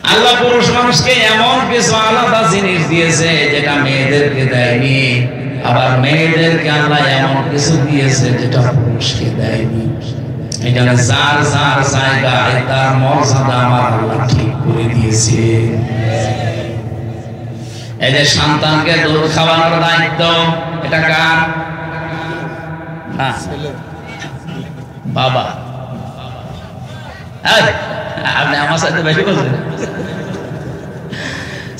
আল্লাহ পুরুষ মানুষকে এমন কিছু আলাদা জিনিস দিয়েছে যেটা মেয়েদেরকে দেয়নি, আবার মেয়েদেরকে আল্লাহ এমন কিছু দিয়েছে যেটা পুরুষকে দেয়নি। এই জন্য যার যার জায়গায় তার মর্যাদা আমার আল্লাহ ঠিক করে দিয়েছে। এই যে সন্তানকে দুধ খাওয়ানোর দায়িত্ব, এটা কার? না, বাবা। আপনি আমার সাথে বেশি বলছেন।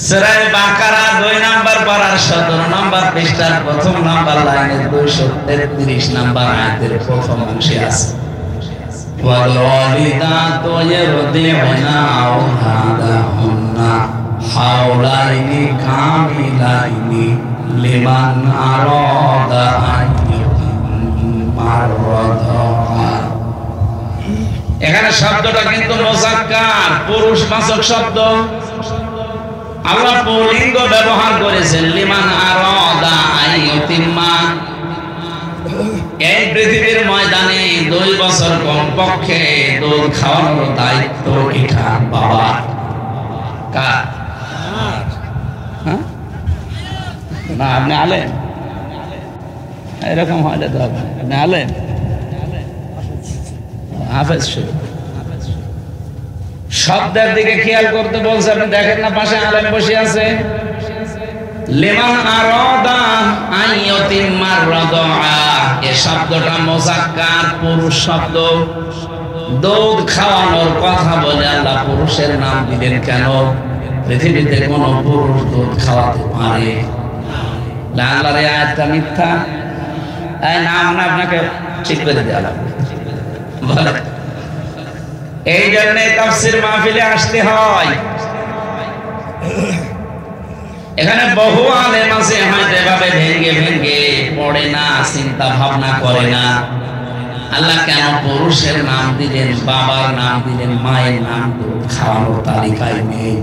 সূরা বাকারা 2 নম্বর পারার 17 নম্বর পৃষ্ঠার প্রথম নম্বর লাইনের 233 নম্বর আয়াতের প্রথম অংশে আছে, ওয়াল ওয়ালিদাতু ইয়ারদি'না আওলাদাহুন্না হাওলাইনি কামিলাইনি লিমান আরাদা আন ইউতিম্মা রাদা। এখানে শব্দটা কিন্তু মুযাক্কার, পুরুষবাচক শব্দ। আল্লাহ পুল্লিঙ্গ ব্যবহার করেছেন, লিমান আরাদা আন ইউতিম্মা। এই পৃথিবীর ময়দানে 2 বছর কমপক্ষে দুধ খাওয়ানোর দায়িত্ব এটা বাবার। কার? না, আপনি আলেন, এরকম হলে তো হবে। আপনি আলেন, হাফেজ। শব্দের দিকে খেয়াল করতে বলছে, আপনি দেখেন না পাশে আলেম বসে আছে। লিমান আরাদা আন ইউতিম্মা রাদা, এই শব্দটা মুযাক্কার, পুরুষ শব্দ। দুধ খাওয়ানোর কথা বলে আল্লাহ পুরুষের নাম দিলেন কেন? পৃথিবীতে কোন পুরুষ দুধ খাওয়াতে পারে না? আল্লাহর এই আয়াতটা মিথ্যা। এই নাম না আপনাকে ঠিক করে দেওয়া লাগবে। এই জন্য তাফসীর মাহফিলে আসতে হয়। এখানে বহু আলেম আছে, হয়তো এভাবে ভেঙ্গে ভেঙ্গে পড়ে না, চিন্তা ভাবনা করে না আল্লাহ কেন পুরুষের নাম দিলেন, বাবার নাম দিলেন, মায়ের নাম খাওয়ানোর তালিকায় নেই।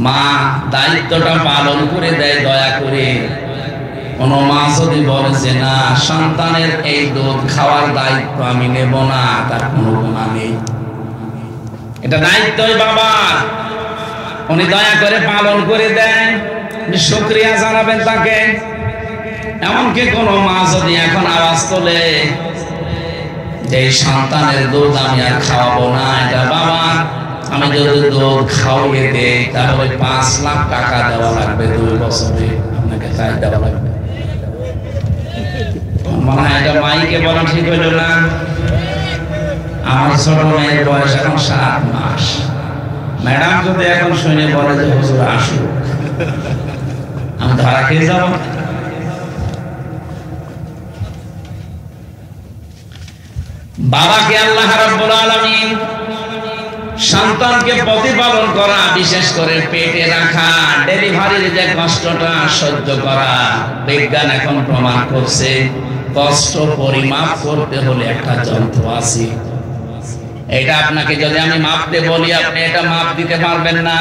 মা দায়িত্বটা পালন করে দেয় দয়া করে। কোন মা যদি বলে যে না, সন্তানের এই দুধ খাওয়ার দায়িত্ব আমি নেব না, তার কোনো গুনাহ নেই। এটা দায়িত্বই বাবার, উনি দয়া করে পালন করে দেন, শুকরিয়া জানাবেন তাকে। এমনকি কোন মা যদি এখন আওয়াজ তোলে যে সন্তানের দুধ আমি আর খাওয়াবো না, এটা বাবা, আমি যদি দুধ খাওয়িয়ে দেই তাহলে 5 লাখ টাকা দেওয়া লাগবে 2 বছরে, আপনাকে তাই দেওয়া লাগবে। মনে হয় এটা মাইকে বলা ঠিক হইল না। আমার ছোট মেয়ের বয়স এখন 7 মাস। ম্যাডাম যদি এখন শুনে বলে যে হুজুর আসুক, আমি ধরা খেয়ে যাব। বাবাকে আল্লাহ রাব্বুল আলামিন সন্তানকে প্রতিপালন করা, বিশেষ করে পেটে রাখা, ডেলিভারির যে কষ্টটা সহ্য করা, বিজ্ঞান এখন প্রমাণ করছে কষ্ট পরিমাপ করতে হলে একটা যন্ত্র আছে। এটা আপনাকে যদি আমি মাপতে বলি, আপনি এটা মাপ দিতে পারবেন না।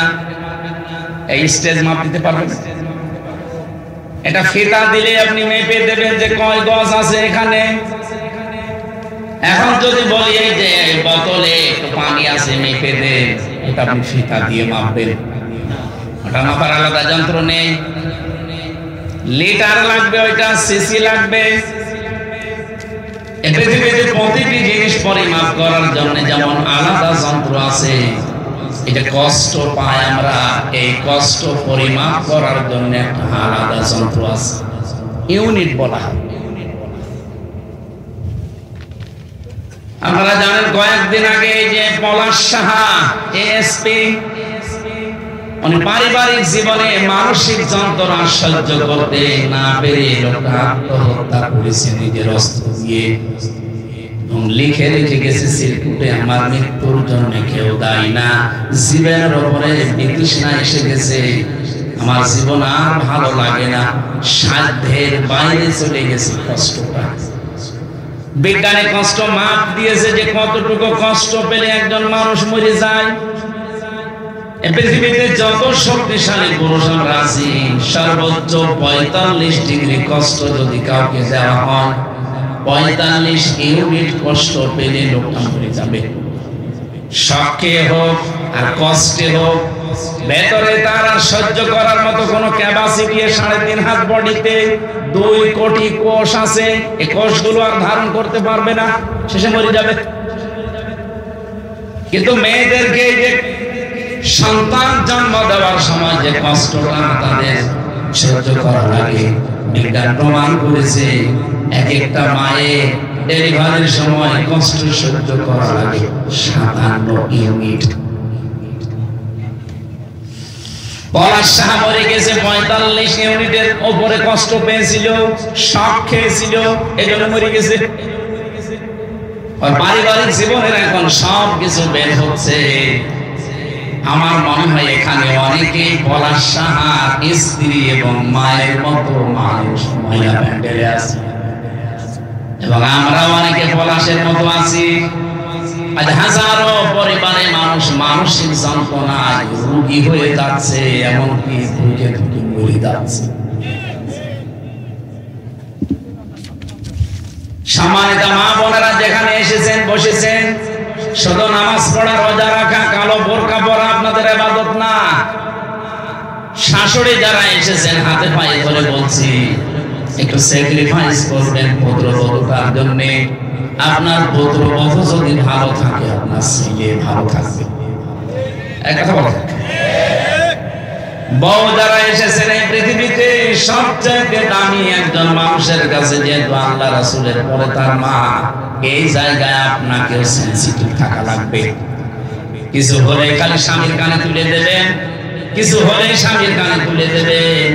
এই স্টেজ মাপ দিতে পারবেন? এটা ফিতা দিলে আপনি মেপে দেবেন যে কয় গজ আছে এখানে। এখন যদি বলি এই যে বোতলে একটু পানি আছে, মেপে দেন, এটা আপনি ফিতা দিয়ে মাপবেন। ওটা মাপার আলাদা যন্ত্র নেই। লিটার লাগবে, ওইটা সিসি লাগবে। পৃথিবীতে প্রতিটি জিনিস পরিমাপ করার জন্য যেমন আলাদা যন্ত্র আছে, এটা কষ্ট পাই আমরা, এই কষ্ট পরিমাপ করার জন্য একটা আলাদা যন্ত্র আছে, ইউনিট বলা হয়। আপনারা জানেন কয়েকদিন আগে যে পলাশ সাহা এএসপি, উনি পারিবারিক জীবনে মানসিক যন্ত্রণা সহ্য করতে না পেরে লোকটা আত্মহত্যা করেছে নিজের অস্ত্র দিয়ে, এবং লিখে লিখে গেছে সিলকুটে, আমার মৃত্যুর জন্য কেউ দায়ী না, জীবনের উপরে বিতৃষ্ণা এসে গেছে, আমার জীবন আর ভালো লাগে না, সাধ্যের বাইরে চলে গেছে কষ্টটা। বিজ্ঞানে কষ্ট মাপ দিয়েছে যে কতটুকু কষ্ট পেলে একজন মানুষ মরে যায়। পৃথিবীতে যত শক্তিশালী পুরুষ আমরা আছি, সর্বোচ্চ 45 ডিগ্রি কষ্ট যদি কাউকে দেওয়া হয়, 45 ইউনিট কষ্ট পেলে লোকটা মরে যাবে। শখে হোক, আর কষ্টে হোক, ভেতরে তার আর সহ্য করার মতো কোনো ক্যাপাসিটি 3.5 হাত বডিতে 2 কোটি কোষ আছে, এই কোষগুলো আর ধারণ করতে পারবে না, শেষে মরে যাবে। কিন্তু মেয়েদেরকে এই যে সন্তান জন্ম দেওয়ার সময় যে কষ্টটা তাদের সহ্য করা লাগে, বিজ্ঞান প্রমাণ করেছে এক একটা মায়ের ডেলিভারির সময় কষ্ট সহ্য করা লাগে 57 ইউনিট। পলাশ শাহ মরে গেছে 45 ইউনিটের উপরে কষ্ট পেয়েছিল, শক খেয়েছিল, এজন্য মরে গেছে। পারিবারিক জীবনের এখন সব কিছু বের হচ্ছে। আমার মনে হয় এখানে অনেকেই পলাশ শাহার স্ত্রী এবং মায়ের মতো মানুষ মহিলা প্যান্ডেলে আছে, এবং আমরা অনেকে পলাশের মতো আছি। আজ হাজারো পরিবারে মানুষ মানসিক যন্ত্রণায় রোগী হয়ে যাচ্ছে, এমনকি ধুকে ধুকে মরে যাচ্ছে। সম্মানিত মা বোনেরা যেখানে এসেছেন বসেছেন, শুধু নামাজ পড়া, রোজা রাখা, কালো বোরকা পরা আপনাদের ইবাদত না। শাশুড়ি যারা এসেছেন হাতে পায়ে ধরে বলছি, একটু স্যাক্রিফাইস করবেন পুত্রবধূটার জন্য। আপনার পুত্রবধূ যদি ভালো থাকে, আপনার ছেলে ভালো থাকবে। এক কথা বলেন। বউ যারা এসেছেন এই পৃথিবীতে সবচেয়ে দামি একজন মানুষের কাছে, যেহেতু আল্লাহ রাসূলের পরে তার মা, এই জায়গায় আপনাকেও সেনসিটিভ থাকা লাগবে। কিছু হলে খালি স্বামীর কানে তুলে দেবেন, কিছু হলে স্বামীর কানে তুলে দেবেন।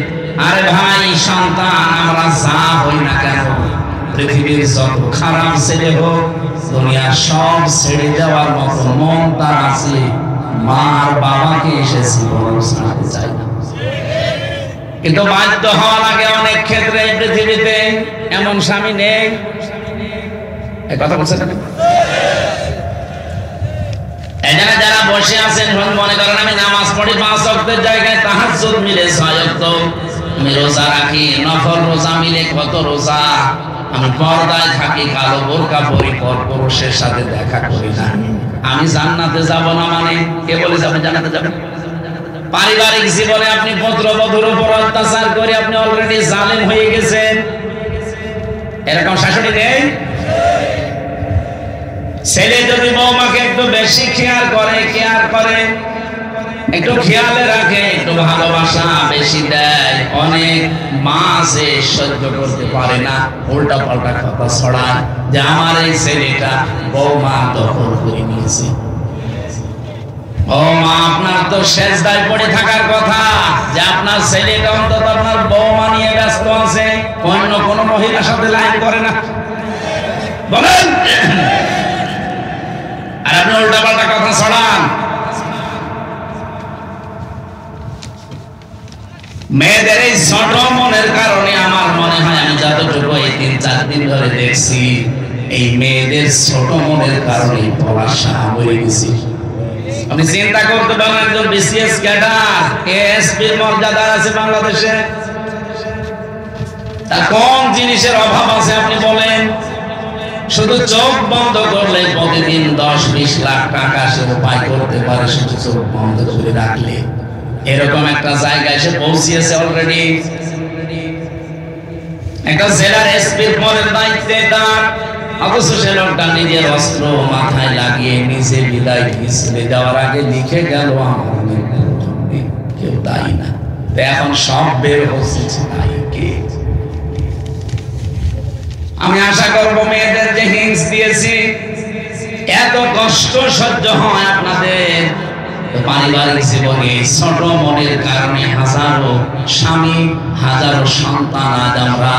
আরে ভাই সন্তান, আমরা যা হই না কেন, পৃথিবীর যত খারাপ ছেলে হোক, দুনিয়ার সব ছেড়ে দেওয়ার মতো মন তার আছে। মার বাবাকে এসে জীবন ছাড়তে চাই না, কিন্তু বাধ্য হওয়া লাগে অনেক ক্ষেত্রে। পৃথিবীতে এমন স্বামী নেই। এই কথা বলছেন না? এখানে যারা বসে আছেন মনে করেন আমি নামাজ পড়ি 5 ওয়াক্তের জায়গায় তাহাজ্জুদ মিলে 6 ওয়াক্ত, আমি রোজা রাখি, নফল রোজা মিলে কত রোজা, আমি পর্দায় থাকি, কালো বোরকা পরি, পরপুরুষের সাথে দেখা করি না, আমি জান্নাতে যাব না। মানে কে বলে যাবেন জান্নাতে যাবেন? পারিবারিক জীবনে আপনি পুত্রবধূর উপর অত্যাচার করে আপনি অলরেডি জালেম হয়ে গেছেন। এরকম শাশুড়ি নেই? ছেলে যদি বৌমাকে একটু বেশি কেয়ার করে, একটু খেয়ালে রাখে, একটু ভালোবাসা বেশি দেয়, অনেক মা আছে সহ্য করতে পারে না, উল্টা পাল্টা কথা ছড়ায় যে আমার এই ছেলেটা বৌমা দখল করে নিয়েছে। ও মা, আপনার তো সেজদায় পড়ে থাকার কথা যে আপনার ছেলেটা অন্তত আপনার বৌমা নিয়ে ব্যস্ত আছে, অন্য কোনো মহিলার সাথে লাইন করে না, বলেন। আর আপনি উল্টা পাল্টা কথা ছড়ান। মেয়েদের এই ছোট মনের কারণে আমার মনে হয়, আমি যতটুকু এই 3-4 দিন ধরে দেখছি, এই মেয়েদের ছোট মনের কারণে পলাশ শাহ হয়ে গেছি। আপনি চিন্তা করতে পারেন, একজন বিসিএস ক্যাডার, এএসপির মর্যাদা আছে বাংলাদেশে, তার কোন জিনিসের অভাব আছে আপনি বলেন? শুধু চোখ বন্ধ করলে প্রতিদিন 10-20 লাখ টাকা সে উপায় করতে পারে, শুধু চোখ বন্ধ করে রাখলে। এরকম একটা জায়গায় সে পৌঁছিয়েছে অলরেডি। একটা জেলার এসপির পদের দায়িত্বে তার, অথচ সে লোকটা নিজের অস্ত্র মাথায় লাগিয়ে নিজে বিদায় চলে যাওয়ার আগে লিখে গেল, আমার কেউ দায়ী না। এখন সব বের হচ্ছে দায়ী কে? আমি আশা করবো মেয়েদের যে হিংস দিয়েছি, এত কষ্ট সহ্য হয় আপনাদের পারিবারিক জীবনে ছোট মনের কারণে হাজারো স্বামী, হাজারো সন্তান, আজ আমরা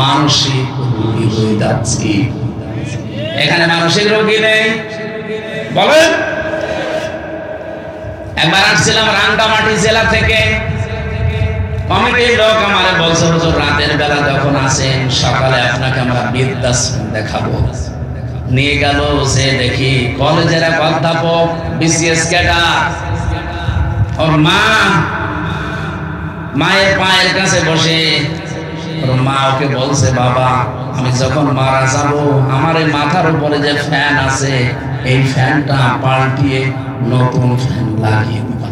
মানসিক রোগী হয়ে যাচ্ছি। এখানে মানসিক রোগী নেই বলেন? একবার আসছিলাম রাঙ্গামাটি জেলা থেকে, কমিটির লোক আমারে বলছে, হুজুর রাতের বেলা যখন আসেন, সকালে আপনাকে আমরা বৃদ্ধাশ্রম দেখাবো। নিয়ে গেল, সে দেখি কলেজের এক অধ্যাপক, বিসিএস ক্যাডার, ওর মায়ের পায়ের কাছে বসে, ওর মা ওকে বলছে, বাবা আমি যখন মারা যাব, আমার এই মাথার উপরে যে ফ্যান আছে এই ফ্যানটা পাল্টিয়ে নতুন ফ্যান লাগিয়ে দিবা।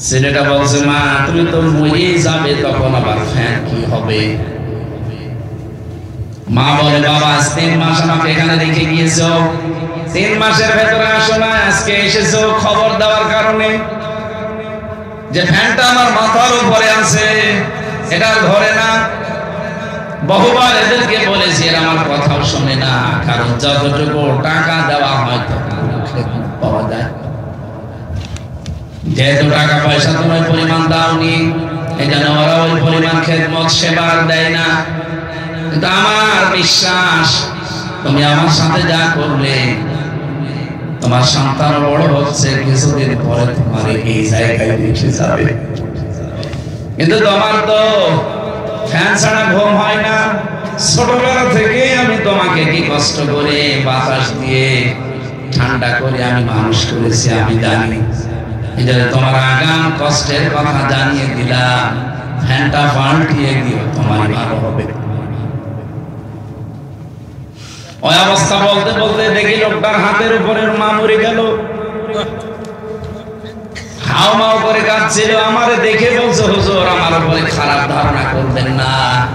ছেলেটা বলছে, মা তুমি তো মরেই যাবে, তখন আবার ফ্যান কি হবে? মা বলে, বাবা আজ 3 মাস আমাকে এখানে রেখে গিয়েছো, 3 মাসের ভেতরে আসো না, আজকে এসেছো খবর দেওয়ার কারণে যে ফ্যানটা আমার মাথার উপরে আছে, এটা ধরে না। বহুবার এদেরকে বলেছি, এরা আমার কথাও শোনে না, কারণ যতটুকু টাকা দেওয়া হয় ততটুকু পাওয়া যায়। যেহেতু টাকা পয়সা তুমি পরিমাণ দাওনি, এই জন্য ওরা ওই পরিমাণ খেদমত সেবা দেয় না। কিন্তু আমার বিশ্বাস, তুমি আমার সাথে যা করলে, তোমার সন্তান বড় হচ্ছে, কিছুদিন পরে তোমার এই জায়গায় রেখে যাবে। কিন্তু তোমার তো ফ্যান ছাড়া ঘুম হয় না। ছোটবেলা থেকে আমি তোমাকে কি কষ্ট করে বাতাস দিয়ে ঠান্ডা করে আমি মানুষ করেছি, আমি জানি। এই জন্য তোমার আগাম কষ্টের কথা জানিয়ে দিলাম, ফ্যানটা পাল্টিয়ে দিও, তোমার ভালো হবে। ওই অবস্থা বলতে বলতে দেখি লোকটার হাতের উপরে মা মরে গেল, হাও মাও করে কাঁদছিল। আমারে দেখে বলছে, হুজুর আমার উপরে খারাপ ধারণা করবেন না,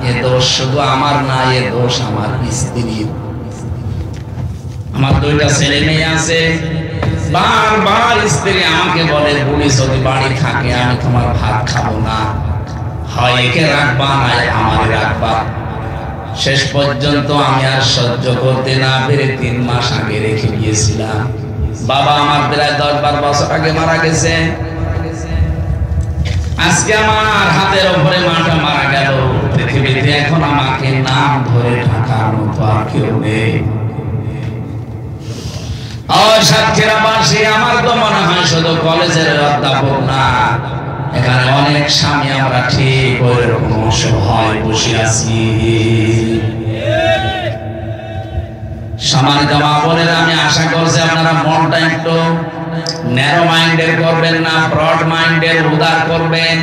এ দোষ শুধু আমার না, এ দোষ আমার স্ত্রীর। আমার 2টা ছেলে মেয়ে আছে, বারবার স্ত্রী আমাকে বলে, বুড়ি যদি বাড়ি থাকে আমি তোমার ভাত খাবো না, হয় একে রাখবা না আমারে রাখবা। শেষ পর্যন্ত আমি আর সহ্য করতে না পেরে 3 মাস আগে রেখে গিয়েছিলাম। বাবা আমার প্রায় 10-12 বছর আগে মারা গেছে। আজকে আমার হাতের উপরে মাটা মারা গেল। পৃথিবীতে এখন আমাকে নাম ধরে ডাকার মতো আর কেউ নেই। সাতক্ষীরাবাসী, আমার তো মনে হয় শুধু কলেজের অধ্যাপক না, এখানে অনেক স্বামী আমরা ঠিক ওই রকম অসহায় বসে আছি। সম্মানিত মা বোনেরা, আমি আশা করছি আপনারা মনটা একটু ন্যারো মাইন্ডের করবেন না, ব্রড মাইন্ডের উদার করবেন।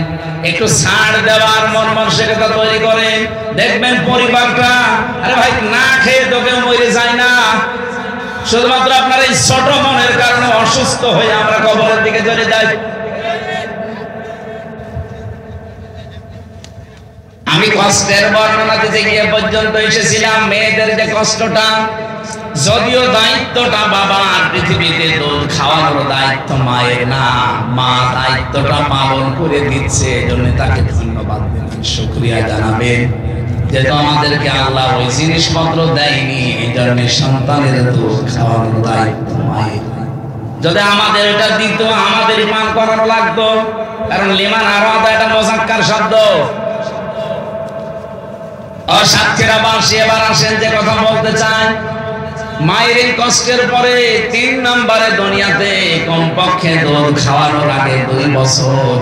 একটু ছাড় দেওয়ার মন মানসিকতা তৈরি করেন, দেখবেন পরিবারটা, আরে ভাই না খেয়ে তো কেউ মরে যায় না। শুধুমাত্র আপনার এই ছোট মনের কারণে অসুস্থ হয়ে আমরা কবরের দিকে চলে যাই। আমি কষ্টের বর্ণনা দিতে গিয়ে পর্যন্ত এসেছিলাম মেয়েদের যে কষ্টটা, যদিও দায়িত্বটা বাবার, পৃথিবীতে দুধ খাওয়ানোর দায়িত্ব মায়ের না, মা দায়িত্বটা পালন করে দিচ্ছে, এজন্য তাকে ধন্যবাদ দেবেন, শুকরিয়া জানাবেন। যেহেতু আমাদেরকে আল্লাহ ওই জিনিসপত্র দেয়নি, এই জন্য সন্তানের দুধ খাওয়ানোর দায়িত্ব মায়ের। যদি আমাদের এটা দিত, আমাদের ইমান করানো লাগতো, কারণ লিমান আরো একটা মোজাক্কার শব্দ। সাতক্ষীরাবাসী, এবার আসেন যে কথা বলতে চাই, মায়ের এই কষ্টের পরে 3 নম্বরে দুনিয়াতে কমপক্ষে দুধ খাওয়ানোর আগে 2 বছর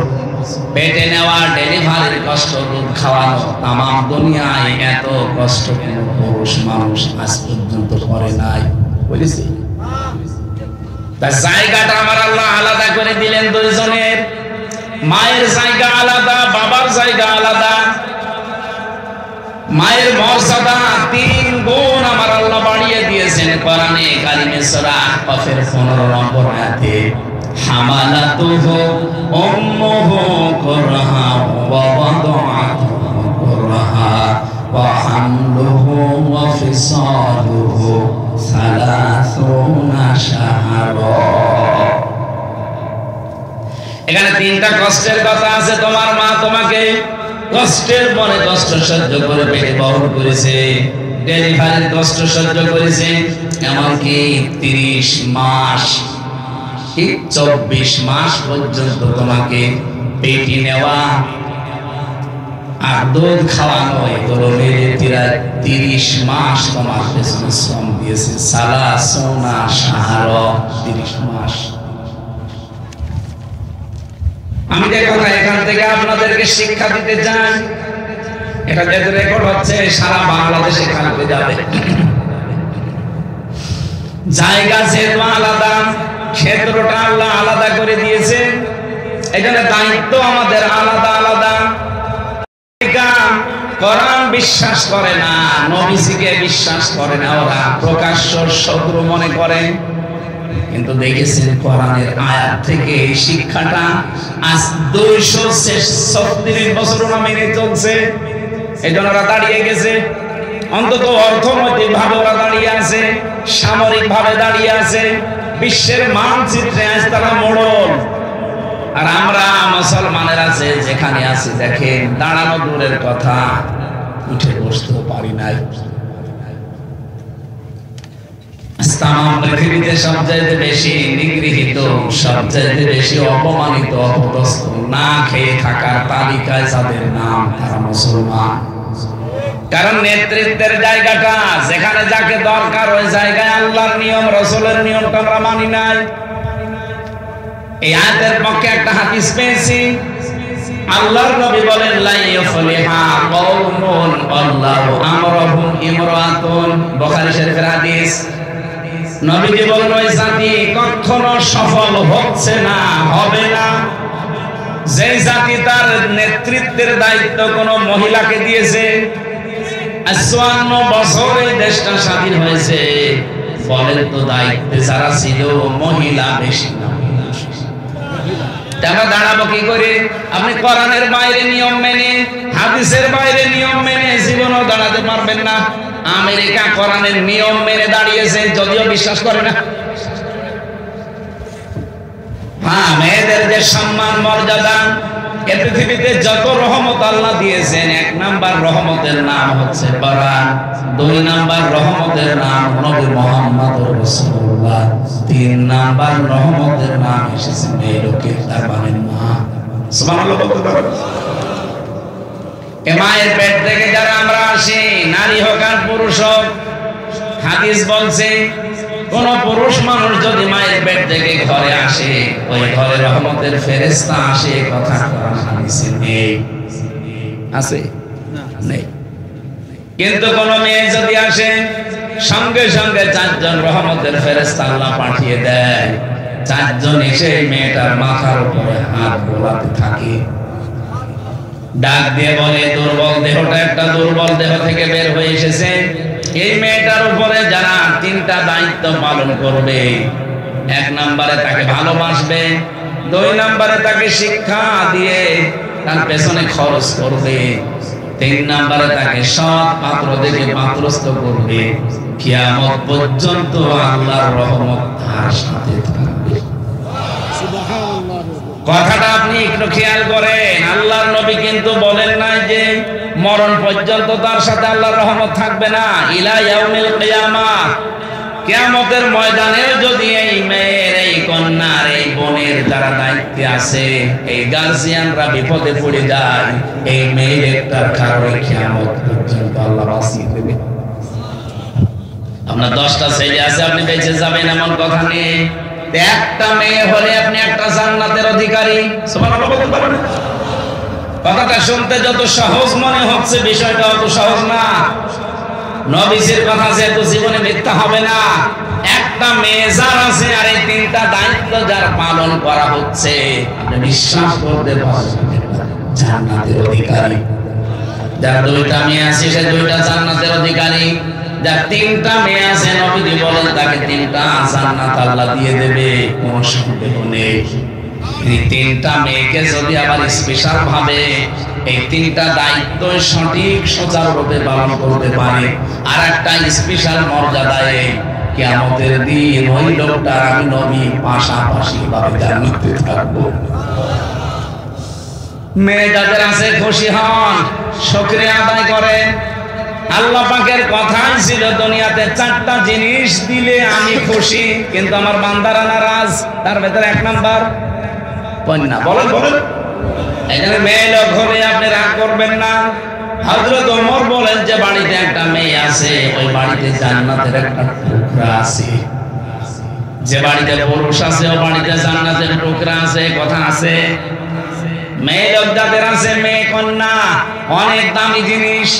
পেটে নেওয়া, ডেলিভারির কষ্ট, দুধ খাওয়ানো, তাম দুনিয়ায় এত কষ্ট কোনো পুরুষ মানুষ আজ পর্যন্ত করে নাই। বুঝেছি? তার জায়গাটা আমার আল্লাহ আলাদা করে দিলেন 2 জনের। মায়ের জায়গা আলাদা, বাবার জায়গা আলাদা। মায়ের মর্যাদা 3 গুণ আমার আল্লাহ বাড়িয়ে দিয়েছেন কোরআনে কারিমে সূরা আহকাফের 15 নম্বর আয়াতে। হামালাতুহু উম্মুহু কুরহা ওয়া ওয়াদাআতুহু কুরহা ওয়া হামলুহু ওয়া ফিসালুহু 30 শাহরা। এখানে 3টা কষ্টের কথা আছে। তোমার মা তোমাকে কষ্টের পরে কষ্ট সহ্য করে পেটে বহন করেছে, ডেলিভারির কষ্ট সহ্য করেছে, এমনকি 30 মাস, 24 মাস পর্যন্ত তোমাকে পেটে নেওয়া আর দুধ খাওয়ানো, এগুলো মেরে 30 মাস তোমার পেছনে শ্রম দিয়েছে। সালাসুনা শাহরা, 30 মাস। আমি যে কথা এখান থেকে আপনাদেরকে শিক্ষা দিতে চাই, এটা যেহেতু রেকর্ড হচ্ছে, সারা বাংলাদেশে কালকে যাবে। জায়গা যেহেতু আলাদা, ক্ষেত্রটা আল্লাহ আলাদা করে দিয়েছে, এখানে দায়িত্ব আমাদের আলাদা আলাদা। কোরআন বিশ্বাস করে না, নবীজিকে বিশ্বাস করে না, ওরা প্রকাশ্য শত্রু মনে করে। কিন্তু দেখেছেন কোরআনের আয়াত থেকে এই শিক্ষাটা আজ 236 বছর মেনে চলছে। এই জন্য ওরা দাঁড়িয়ে গেছে, অন্তত অর্থনৈতিক ভাবে ওরা দাঁড়িয়ে আছে, সামরিক ভাবে দাঁড়িয়ে আছে, বিশ্বের মানচিত্রে আজ তারা মোড়ল। আর আমরা মুসলমানের আছে যেখানে আছি দেখেন, দাঁড়ানো দূরের কথা, উঠে বসতেও পারি নাই। পৃথিবীতে সবচাইতে বেশি নিগৃহীত, সবচাইতে বেশি অপমানিত, অপদস্থ, না খেয়ে থাকার তালিকায় যাদের নাম, তারা মুসলমান। কারণ নেতৃত্বের জায়গাটা যেখানে যাকে দরকার ওই জায়গায় আল্লাহর নিয়ম রাসূলের নিয়মটা আমরা মানি নাই। এই আয়াতের পক্ষে একটা হাদিস পেয়েছি, আল্লাহর নবী বলেন লা ইউফলিহা কওমুন আল্লাহু আমরুহুম ইমরাতুন, বুখারী শরীফের হাদিস। নবীজি বলেন ওই জাতি কখনো সফল হচ্ছে না, হবে না, যে জাতি তার নেতৃত্বের দায়িত্ব কোন মহিলাকে দিয়েছে। 54 বছর এই দেশটা স্বাধীন হয়েছে, বলেন তো দায়িত্বে যারা ছিল মহিলা বেশি না? আমরা দাঁড়াবো কি করে? আপনি কোরআনের বাইরে নিয়ম মেনে, হাদিসের বাইরে নিয়ম মেনে জীবনও দাঁড়াতে পারবেন না। আমেরিকা কোরআনের নিয়ম মেনে দাঁড়িয়েছে, যদিও বিশ্বাস করে না। হ্যাঁ, মেয়েদের যে সম্মান মর্যাদা, এ পৃথিবীতে যত রহমত আল্লাহ দিয়েছেন, 1 নাম্বার রহমতের নাম হচ্ছে কোরআন, 2 নাম্বার রহমতের নাম নবী মুহাম্মদুর রাসূলুল্লাহ, 3 নাম্বার রহমতের নাম এসেছে মেয়ে লোকের, তার মানে মা। সুবহানাল্লাহ বলতে পারেন? এ মায়ের পেট থেকে যারা আমরা আসি, নারী হোক আর পুরুষ হোক, হাদিস বলছে কোন পুরুষ মানুষ যদি মায়ের পেট থেকে ঘরে আসে, ওই ঘরে রহমতের ফেরেশতা আসে, কথা কোরআন হাদিসে নেই। আছে? নেই। কিন্তু কোন মেয়ে যদি আসে, সঙ্গে সঙ্গে 4 জন রহমতের ফেরেশতা আল্লাহ পাঠিয়ে দেয়। 4 জন এসে মেয়েটার মাথার উপরে হাত বোলাতে থাকে, ডাক দিয়ে বলে দুর্বল দেহটা একটা দুর্বল দেহ থেকে বের হয়ে এসেছে। এই মেয়েটার উপরে যারা 3টা দায়িত্ব পালন করবে, 1 নম্বরে তাকে ভালোবাসবে, 2 নম্বরে তাকে শিক্ষা দিয়ে তার পেছনে খরচ করবে, 3 নম্বরে তাকে সৎ পাত্র দেখে পাত্রস্থ করবে, কিয়ামত পর্যন্ত আল্লাহর রহমত তার সাথে থাকবে। সুবহানাল্লাহ। কথাটা আপনি একটু খেয়াল করেন, আল্লাহর নবী কিন্তু বলেন নাই যে মরণ পর্যন্ত তার সাথে আল্লাহর রহমত থাকবে না। ইলা ইয়াউমিল কিয়ামাহ, কিয়ামতের ময়দানে যদি এই মেয়ের, এই কন্যার, এই বোনের যারা দায়িত্বে আছে, এই গার্জিয়ানরা বিপদে পড়ে যায়, এই মেয়ের একটার কারণে কিয়ামত পর্যন্ত আল্লাহ বাঁচিয়ে দেবে। আপনার 10টা ছেলে আছে, আপনি বেঁচে যাবেন এমন কথা নেই। একটা মেয়ে হলে আপনি একটা জান্নাতের অধিকারী। সুবহানাল্লাহ বলতে পারেন? কথাটা শুনতে যত সহজ মনে হচ্ছে, বিষয়টা অত সহজ না। নবীজির কথা যেহেতু জীবনে মিথ্যা হবে না, একটা মেয়ে যার আছে আর এই 3টা দায়িত্ব যার পালন করা হচ্ছে, আপনি বিশ্বাস করতে পারবেন জান্নাতের অধিকারী। যার 2টা মেয়ে আছে সে 2টা জান্নাতের অধিকারী, যার 3টা মেয়ে আছে নবীজি বলেন তাকে 3টা জান্নাত আল্লাহ দিয়ে দেবে, কোনো সন্দেহ নেই। এই 3টা মেয়েকে যদি আবার স্পেশাল ভাবে এই 3টা দায়িত্ব সঠিক সুচারুরূপে পালন করতে পারে, আর একটা স্পেশাল মর্যাদায় কিয়ামতের দিন ওই লোকটা আমি নবী পাশাপাশি ভাবে জান্নাতে থাকবো। মেয়ে যাদের আছে খুশি হন, শুকরিয়া আদায় করেন। আল্লাহ পাকের কথাই ছিল দুনিয়াতে 4টা জিনিস দিলে আমি খুশি, কিন্তু আমার বান্দারা নারাজ। তার ভেতরে 1 নাম্বার কন্যা। বলেন বলেন, এখানে মেয়ে লোক হলে আপনি রাগ করবেন না। হযরত ওমর বলেন যে বাড়িতে একটা মেয়ে আছে, ওই বাড়িতে জান্নাতের একটা টুকরা আছে। যে বাড়িতে পুরুষ আছে, ওই বাড়িতে জান্নাতের টুকরা আছে, কথা আছে। মেয়ে লোক যাদের আছে, মেয়ে কন্যা অনেক দামি জিনিস,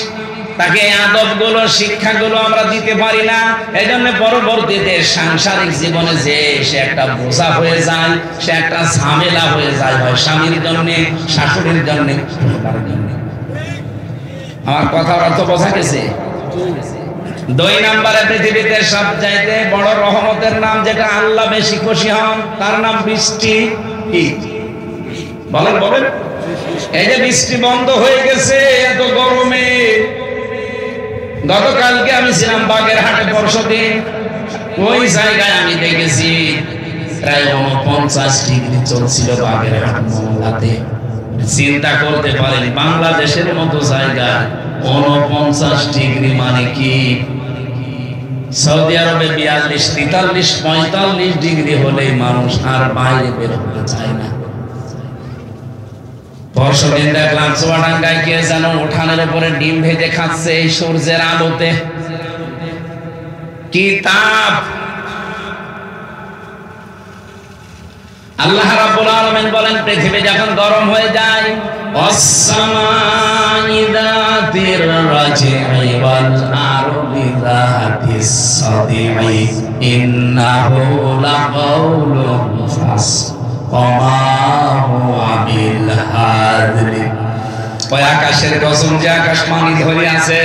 তাকে আদবগুলো, শিক্ষাগুলো আমরা দিতে পারি না। এজন্য পরবর্তীতে সাংসারিক জীবনে যে সে একটা বোঝা হয়ে যায়, সে একটা ঝামেলা হয়ে যায়, হয় স্বামীর জন্য, শাশুড়ির জন্য, আমার কথার অর্থ বোঝা গেছে? 2 নম্বরে পৃথিবীতে সবচাইতে বড় রহমতের নাম যেটা আল্লাহ বেশি খুশি হন তার নাম বৃষ্টি। কি বলেন বলেন? এই যে বৃষ্টি বন্ধ হয়ে গেছে এত গরমে। গতকালকে আমি ছিলাম বাগেরহাটে পরশুদিন, ওই জায়গায় আমি দেখেছি প্রায় 49 ডিগ্রি চলছিল বাগেরহাট মহল্লাতে। চিন্তা করতে পারেন বাংলাদেশের মতো জায়গা 49 ডিগ্রি মানে কি? সৌদি আরবে 42, 43, 45 ডিগ্রি হলে মানুষ আর বাইরে বের হতে চায় না। পরশুদিন দেখলাম চুয়াডাঙ্গায় কে যেন উঠানের উপরে ডিম ভেজে খাচ্ছে এই সূর্যের আলোতে। কি তাপ! আল্লাহ রাব্বুল আলামিন বলেন পৃথিবী যখন গরম হয়ে যায় ওয়াস-সামাই যাতির রাজি'i ওয়াল আরদি যাতিস সাদি'i ইন্নাহু লাকাউলুন ফাসল ওয়া হুয়া বিল হাযরি। ওই আকাশের কসম যে আকাশ পানি ধরে আছে,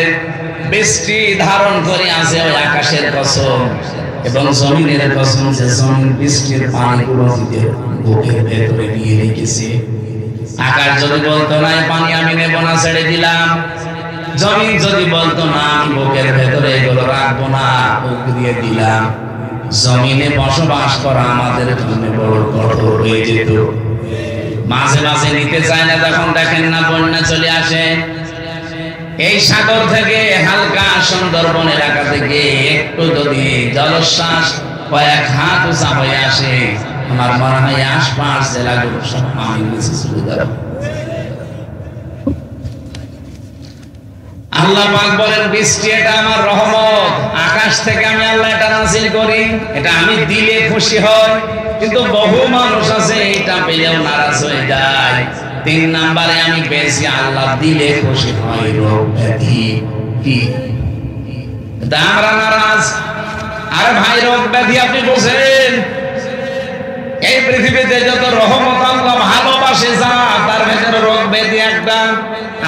বৃষ্টি ধারণ করে আছে, ওই আকাশের কসম এবং জমিনের কসম যে জমিন বৃষ্টির পানিগুলো বুকের ভেতরে নিয়ে রেখেছে। আকাশ যদি বলতো না এই পানি আমি নেব না, ছেড়ে দিলাম, জমিন যদি বলতো না আমি বুকের ভেতরে এগুলো রাখবো না, উগরিয়ে দিলাম, জমিনে বসবাস করা আমাদের জন্য বড় কঠোর হয়ে যেত। মাঝে মাঝে নিতে চায় না, তখন দেখেন না বন্যা চলে আসে। এই সাগর থেকে হালকা সুন্দরবন এলাকা থেকে একটু যদি জলোচ্ছ্বাস কয়েক হাত উঁচা হয়ে আসে, আমার মনে হয় আশপাশ জেলাগুলো সব পানির নিচে চলে যাবে। আল্লাহ পাক বলেন বৃষ্টি এটা আমার রহমত, আকাশ থেকে আমি আল্লাহ এটা নাযিল করি, এটা আমি দিলে খুশি হই। কিন্তু বহু মানুষ আছে এটা পেলেও নারাজ হয়ে যায়। 3 নম্বরে আমি বেশি আল্লাহ দিলে খুশি হয় রোগ ব্যাধি। কি আমরা নারাজ? আরে ভাই রোগ ব্যাধি আপনি বোঝেন? এই পৃথিবীতে যত রহমত আল্লাহ ভালোবাসে যা তার ভেতরে রোগ ব্যাধি একটা।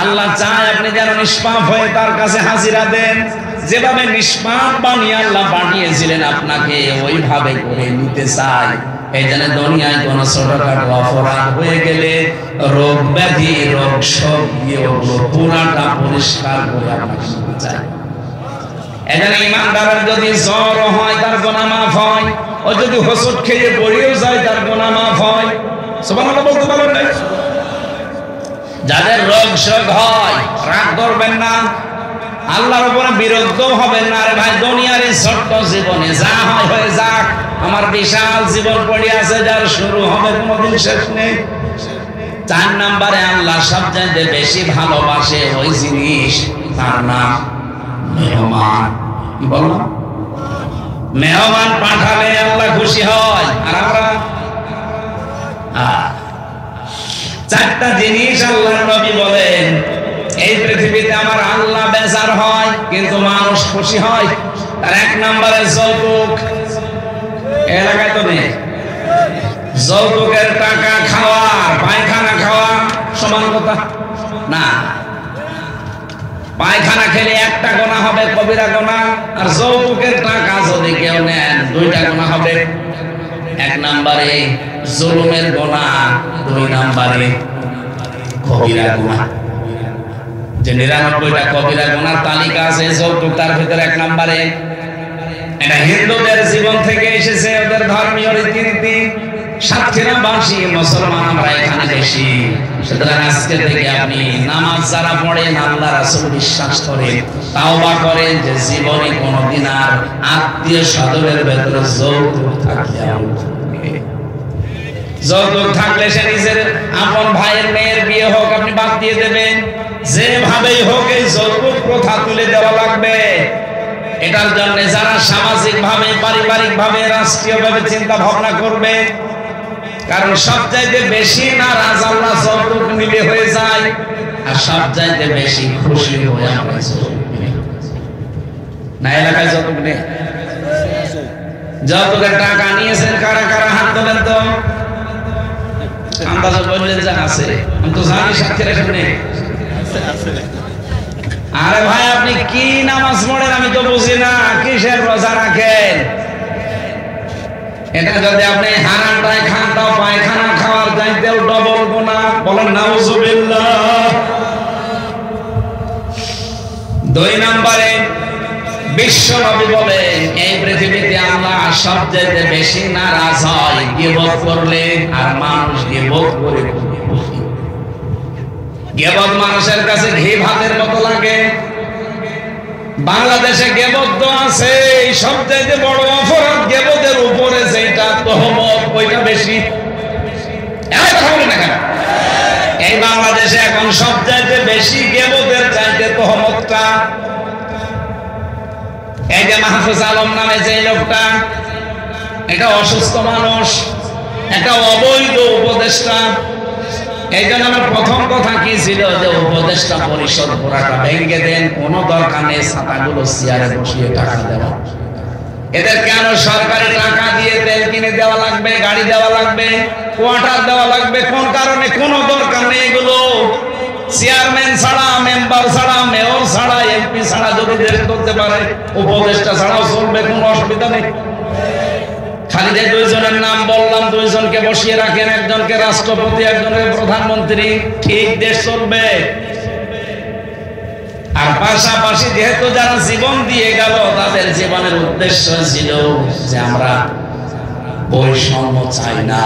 আল্লাহ চায় আপনি যেন নিষ্পাপ হয়ে তার কাছে হাজিরা দেন। যেভাবে নিষ্পাপ বানিয়ে আল্লাহ বানিয়েছিলেন আপনাকে ওইভাবে করে নিতে চায়। এই জন্য দুনিয়ায় কোন ছোটখাটো অপরাধ হয়ে গেলে রোগ ব্যাধি রোগ সব দিয়ে ওগুলো পুরাটা পরিষ্কার করে আপনাকে নিতে চায়। এখানে ইমানদারের যদি জ্বর হয় তার গুনাহ মাফ হয়, ও যদি হোঁচট খেয়ে পড়েও যায় তার গুনাহ মাফ হয়। সুবহানাল্লাহ বলতে পারেন না? যাদের রোগ শোক হয় রাগ করবেন না, আল্লাহর উপরে বিরুদ্ধ হবেন না। আরে ভাই দুনিয়ার এই ছোট্ট জীবনে যা হয় হয়ে যাক, আমার বিশাল জীবন পড়ে আছে যার শুরু হবে কোনোদিন শেষ নেই। 4 নম্বরে আল্লাহ সবচাইতে বেশি ভালোবাসে ওই জিনিস, তার নাম মেহমান। কি বললাম? মেহমান পাঠালে আল্লাহ খুশি হয়। আর আমরা 4টা জিনিস আল্লাহর নবী বলেন এই পৃথিবীতে আমার আল্লাহ বেজার হয় কিন্তু মানুষ খুশি হয়। তার 1 নম্বরে যৌতুক। এলাকায় তো নেই যৌতুকের টাকা খাওয়া পায়খানা খাওয়া সমান কথা না। পায়খানা খেলে একটা গোনা হবে কবিরা গোনা, আর যৌতুকের টাকা যদি কেউ নেন 2টা গোনা হবে। 1 নম্বরে জুলুমের গোনা, 2 নম্বরে কবিরা গোনা। যে 99টা কবিরা গোনার তালিকা আছে যৌতুক তার ভিতরে 1 নম্বরে। এটা হিন্দুদের জীবন থেকে এসেছে, ওদের ধর্মীয় রীতিনীতি। সাতক্ষীরাবাসী মুসলমান আমরা এখানে বেশি, সুতরাং আজকে থেকে আপনি নামাজ যারা পড়েন, আল্লাহ রাসূল বিশ্বাস করেন, তাওবা করেন যে জীবনে কোনোদিন আর আত্মীয় স্বজনের ভেতরে যৌতুক থাকলে যৌতুক থাকলে সে নিজের আপন ভাইয়ের মেয়ের বিয়ে হোক আপনি বাদ দিয়ে দেবেন। যেভাবেই হোক এই যৌতুক প্রথা তুলে দেওয়া লাগবে। এটার জন্য যারা সামাজিক ভাবে পারিবারিক ভাবে রাষ্ট্রীয় ভাবে চিন্তা ভাবনা করবে, কারণ সবচাইতে বেশি নারাজ আল্লাহ যৌতুক নিলে হয়ে যায়, আর সবচাইতে বেশি খুশি হয়ে আমরা না। এলাকায় যৌতুক নেই? যৌতুকের টাকা নিয়েছেন কারা কারা হাত তোলেন তো। আন্দাজে বললেন যে আছে, আমি তো জানি সাক্ষীর এখানে আরে ভাই আপনি কি নামাজ পড়েন আমি তো বুঝি না, কিসের রোজা রাখেন? এটা যদি আপনি হারামটায় খান তাও পায়খানা খাওয়ার চাইতেও ডবল গুনাহ, বলেন নাউজুবিল্লাহ। 2 নম্বরে বিশ্ব নবী বলেন এই পৃথিবীতে আল্লাহ সবচেয়ে বেশি নারাজ হয় গীবত করলে, আর মানুষ গীবত করে। গীবত মানুষের কাছে ঘি ভাতের মতো লাগে। বাংলাদেশে গীবত তো আছে, সবচেয়ে বড় অপরাধ গীবতের উপরে যেটা তহমত, ওইটা বেশি। এই বাংলাদেশে এখন সবচেয়ে বেশি গীবতের চাইতে তহমতটা। এই যে মাহফুজ আলম নামে যে লোকটা, এটা অসুস্থ মানুষ, একটা অবৈধ উপদেষ্টা। এই জন্য আমার প্রথম কথা কি ছিল যে উপদেষ্টা পরিষদ পুরাটা ভেঙে দেন, কোনো দরকার নেই ছাতাগুলো চেয়ারে বসিয়ে টাকা দেওয়া। এদের কেন সরকারি টাকা দিয়ে তেল কিনে দেওয়া লাগবে, গাড়ি দেওয়া লাগবে, কোয়ার্টার দেওয়া লাগবে? কোন কারণে? কোনো দরকার নেই এগুলো। চেয়ারম্যান ছাড়া, মেম্বার ছাড়া, মেয়র ছাড়া, এমপি ছাড়া যদি দেশ করতে পারে, উপদেষ্টা ছাড়াও চলবে, কোনো অসুবিধা নেই। খালি যে 2 জনের নাম বললাম, 2 জনকে বসিয়ে রাখেন, একজনকে রাষ্ট্রপতি, একজনকে প্রধানমন্ত্রী, ঠিক দেশ চলবে। আর পাশাপাশি যেহেতু যারা জীবন দিয়ে গেল, তাদের জীবনের উদ্দেশ্য ছিল যে আমরা বৈষম্য চাই না।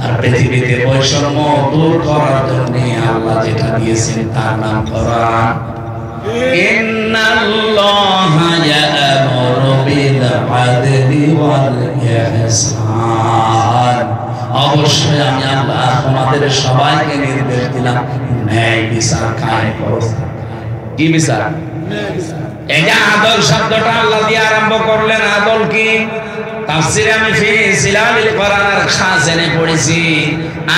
আর পৃথিবীতে বৈষম্য দূর করার জন্য আল্লাহ যেটা দিয়েছেন তার নাম কোরআন। ইন্নাল্লাহা ইয়া'মুরু বিল আদলি ওয়াল ইহসান। অবশ্যই আমি আল্লাহ তোমাদের সবাইকে নির্দেশ দিলাম ন্যায় বিচার কায়েম করো। কি বিচার? এই যে আদল শব্দটা আল্লাহ দিয়ে আরম্ভ করলেন। আদল কি? তাফসীরে আমি ফি সিলালিল কোরআনের খাজেনে পড়েছি।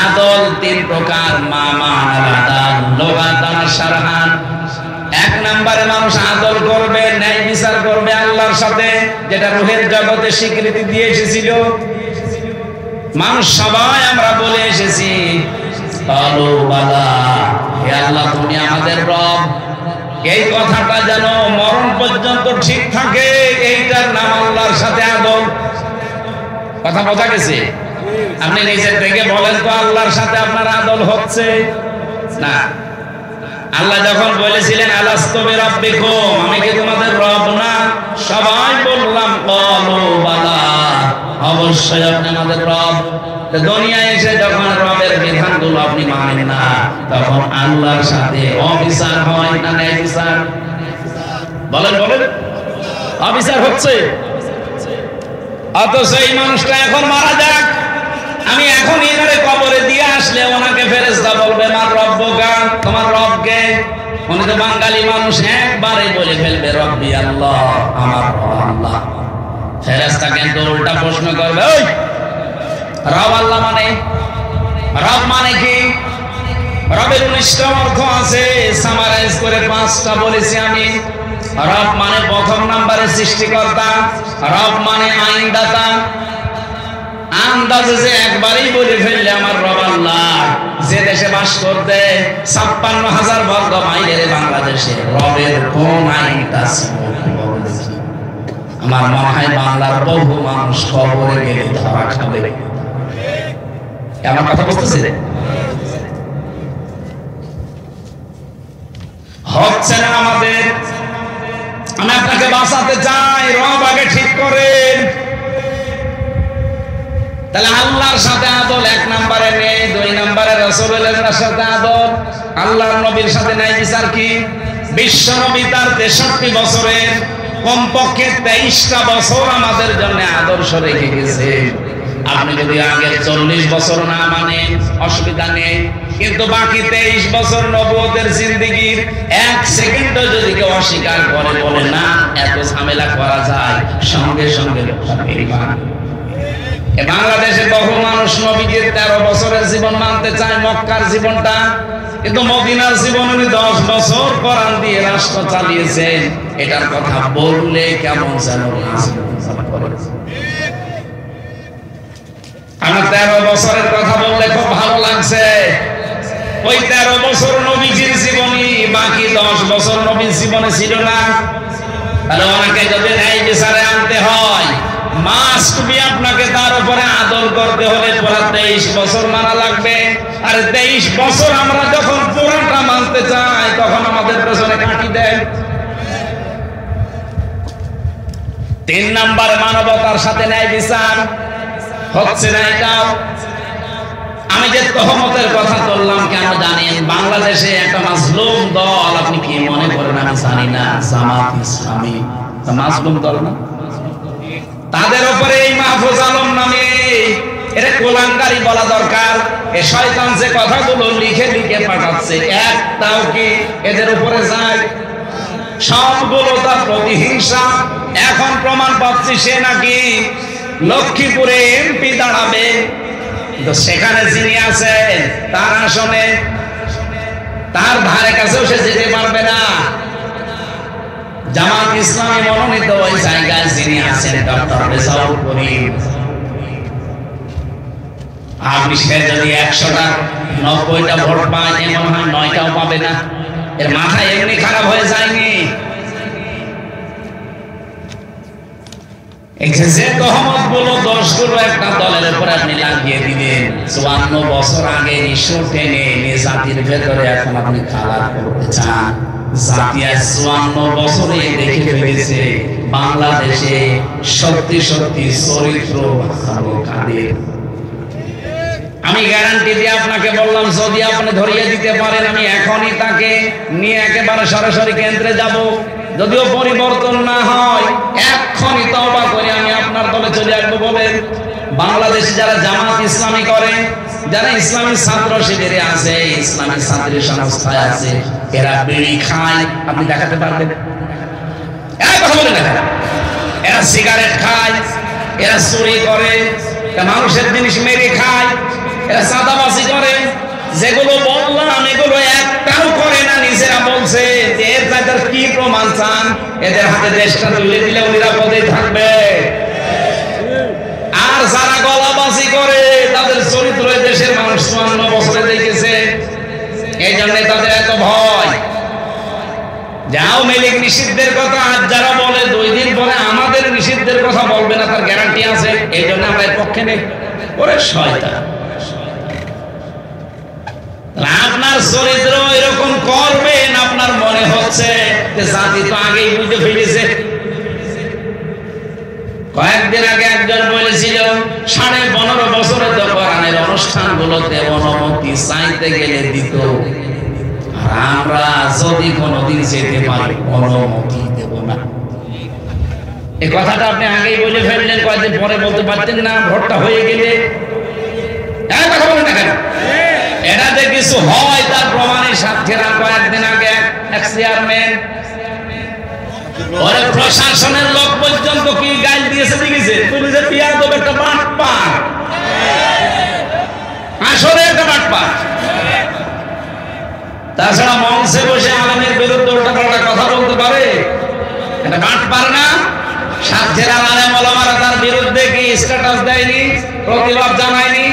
আদল 3 প্রকার। মামা আলাদা লুগাতান শারহান। 1 নম্বরে মানুষ আদল করবে, ন্যায় বিচার করবে আল্লাহর সাথে, যেটা রূহের জগতে স্বীকৃতি দিয়ে এসেছিল। মানুষ সবাই আমরা বলে এসেছি কালু বালা, হে আল্লাহ তুমি আমাদের রব। এই কথাটা যেন মরণ পর্যন্ত ঠিক থাকে, এইটার নাম আল্লাহর সাথে আদল। কথা বোঝা গেছে? আপনি নিজের থেকে বলেন তো আল্লাহর সাথে আপনার আদল হচ্ছে না। আল্লাহ যখন বলেছিলেন আলাস্তু বিরাব্বিকুম, আমি কি তোমাদের রব না? সবাই বললাম কালু বালা, অবশ্যই আপনি আমাদের রব। দুনিয়ায় এসে যখন রবের বিধানগুলো আপনি মানেন না, তখন আল্লাহর সাথে অবিচার হয় না ন্যায় বিচার? বলেন বলেন, অবিচার হচ্ছে। অথচ এই মানুষটা এখন মারা যাক, আমি এখন এনারে কবরে দিয়ে আসলে ওনাকে ফেরেশতা বলবে মা রব্বুকা, তোমার রবকে। উনি তো বাঙালি মানুষ, একবারে বলে ফেলবে রব্বি আল্লাহ, আমার রব আল্লাহ। ফেরেশতা কিন্তু উল্টা প্রশ্ন করবে, ওই রব আল্লাহ মানে? রব মানে কি? রবের 19টা অর্থ আছে, সামারাইজ করে 5টা বলেছি আমি। রব মানে 1 নম্বরে সৃষ্টিকর্তা, রব মানে আইনদাতা। আন্দাজে যে একবারই বলে ফেললে আমার রব আল্লাহ, যে দেশে বাস করতে 56,000 বর্গ মাইলের বাংলাদেশে রবের কোন আইনটা ছিল? আমার মনে হয় বাংলার বহু মানুষ কবরে গেলে ধরা খাবে। আমার কথা বুঝতেছে? হচ্ছে না আমাদের। আমি আপনাকে বাঁচাতে চাই, রব আগে ঠিক করেন। তাহলে আল্লাহর সাথে আদল 1 নম্বরে নেই, 2 নম্বরে রাসূলুল্লাহর সাথে আদল। আল্লাহর নবীর সাথে নাই বিচার কি? বিশ্ব নবী তার 63 বছরের কমপক্ষে 23টা বছর আমাদের জন্য আদর্শ রেখে গেছে। আপনি যদি আগের 40 বছর না মানেন অসুবিধা নেই, কিন্তু বাকি 23 বছর নবুয়তের জিন্দেগির 1 সেকেন্ডও যদি কেউ অস্বীকার করে, বলে না এত ঝামেলা করা যায়, সঙ্গে সঙ্গে বাংলাদেশে বহু মানুষ নবীজির 13 বছরের জীবন মানতে চায়, মক্কার জীবনটা, কিন্তু মদিনার জীবন উনি 10 বছর কোরআন দিয়ে রাষ্ট্র চালিয়েছেন। এটার কথা বললে কেমন যেন করে। আমার 13 বছরের কথা বললে খুব ভালো লাগছে, ওই 13 বছর নবীজির জীবনী, বাকি 10 বছর নবীর জীবনে ছিল না। তাহলে ওনাকে যদি ন্যায় বিচারে আনতে হয়, মাস্ট বি আপনাকে তার উপরে আদল করতে হলে পুরা 23 বছর মানা লাগবে। আর 23 বছর আমরা যখন পুরাটা মানতে চাই, তখন আমাদের পেছনে কাটি দেয়। 3 নাম্বার, মানবতার সাথে ন্যায় বিচার হচ্ছে না। এটাও আমি যে তহমতের কথা বললাম কেন জানেন? বাংলাদেশে একটা মাজলুম দল, আপনি কি মনে করেন আমি জানি না, জামাত ইসলামী মাজলুম দল না? তাদের উপরে এই মাহফুজ আলম নামে এটা কোলাঙ্গারি বলা দরকার। এই শয়তান যে কথাগুলো লিখে লিখে পাঠাচ্ছে, একটাও কি এদের উপরে যায়? সবগুলো তার প্রতিহিংসা। এখন প্রমাণ পাচ্ছি সে নাকি লক্ষ্মীপুরে এমপি দাঁড়াবে, কিন্তু সেখানে যিনি আছেন তার আসনে, তার ধারে কাছেও সে যেতে পারবে না। জামাত ইসলামী মনোনীত ওই জায়গায় যিনি আছেন ডক্টর রেজাউল করিম, আপনি সে যদি 100টা 90টা ভোট পায়, এমন হয় 9টাও পাবে না। এর মাথা এমনি খারাপ হয়ে যায়নি। যে তহমত গুলো, দোষগুলো একটা দলের উপর আপনি লাগিয়ে দিলেন, 54 বছর আগে নিঃস্ব টেনে নিয়ে জাতির ভেতরে এখন আপনি খালার করতে চান। জাতি 54 বছরে দেখে ফেলেছে বাংলাদেশে সত্যি সত্যি চরিত্র ভালো কাদের। আমি গ্যারান্টি দিয়ে আপনাকে বললাম, যদি আপনি ধরিয়ে দিতে পারেন, আমি এখনই তাকে নিয়ে একেবারে সরাসরি কেন্দ্রে যাব। যদিও পরিবর্তন না হয়, এখনই তওবা করে আমি আপনার দলে চলে আসবো। বলেন, বাংলাদেশে যারা জামাত ইসলামী করে, যারা ইসলামী ছাত্র শিবিরে আছে, ইসলামী ছাত্রী সংস্থায় আছে, এরা বিড়ি খায়, আপনি দেখাতে পারবেন? কথা বলে দেখা। এরা সিগারেট খায়, এরা চুরি করে, মানুষের জিনিস মেরে খায়, এরা চাঁদাবাজি করে। যেগুলো বললাম এগুলো একটাও করে না, নিজেরা বলছে। এর তাদের কি প্রমাণ চান? এদের হাতে দেশটা তুলে দিলে নিরাপদে থাকবে। আর যারা গলাবাজি করে, তাদের চরিত্র দেশের মানুষ 54 বছরে দেখেছে। এই জন্য তাদের এত ভয়। যাও মেলিক নিষিদ্ধের কথা আজ যারা বলে, 2 দিন পরে আমাদের নিষিদ্ধের কথা বলবে না, তার গ্যারান্টি আছে। এই জন্য আমরা এর পক্ষে নেই। ওরে শয়তান, আপনার চরিত্র এরকম করবেন, আপনার মনে হচ্ছে যে জাতি তো আগেই বুঝে ফেলেছে। কয়েকদিন আগে একজন বলেছিল, 15.5 বছরে তো কোরআনের অনুষ্ঠানগুলোতে অনুমতি চাইতে গেলে দিত, আর আমরা যদি কোনোদিন যেতে পারি অনুমতি দেব না। এই কথাটা আপনি আগেই বলে ফেললেন, কয়েকদিন পরে বলতে পারতেন না? ভোটটা হয়ে গেলে কথা বলেন না কেন? এটা যে কিছু হয় তার প্রমাণের সাক্ষীরা। কয়েকদিন আগে এক চেয়ারম্যান, ওরে প্রশাসনের লোক পর্যন্ত কি গাল দিয়েছে দেখেছে, বলেছে পিয়াদব একটা বাটপার, আসলে একটা বাটপার। তাছাড়া মঞ্চে বসে আলমের বিরুদ্ধে উল্টাপাল্টা কথা বলতে পারে, এটা বাটপার না? সাক্ষীরা আলেম ওলামারা তার বিরুদ্ধে কি স্ট্যাটাস দেয়নি, প্রতিবাদ জানায়নি?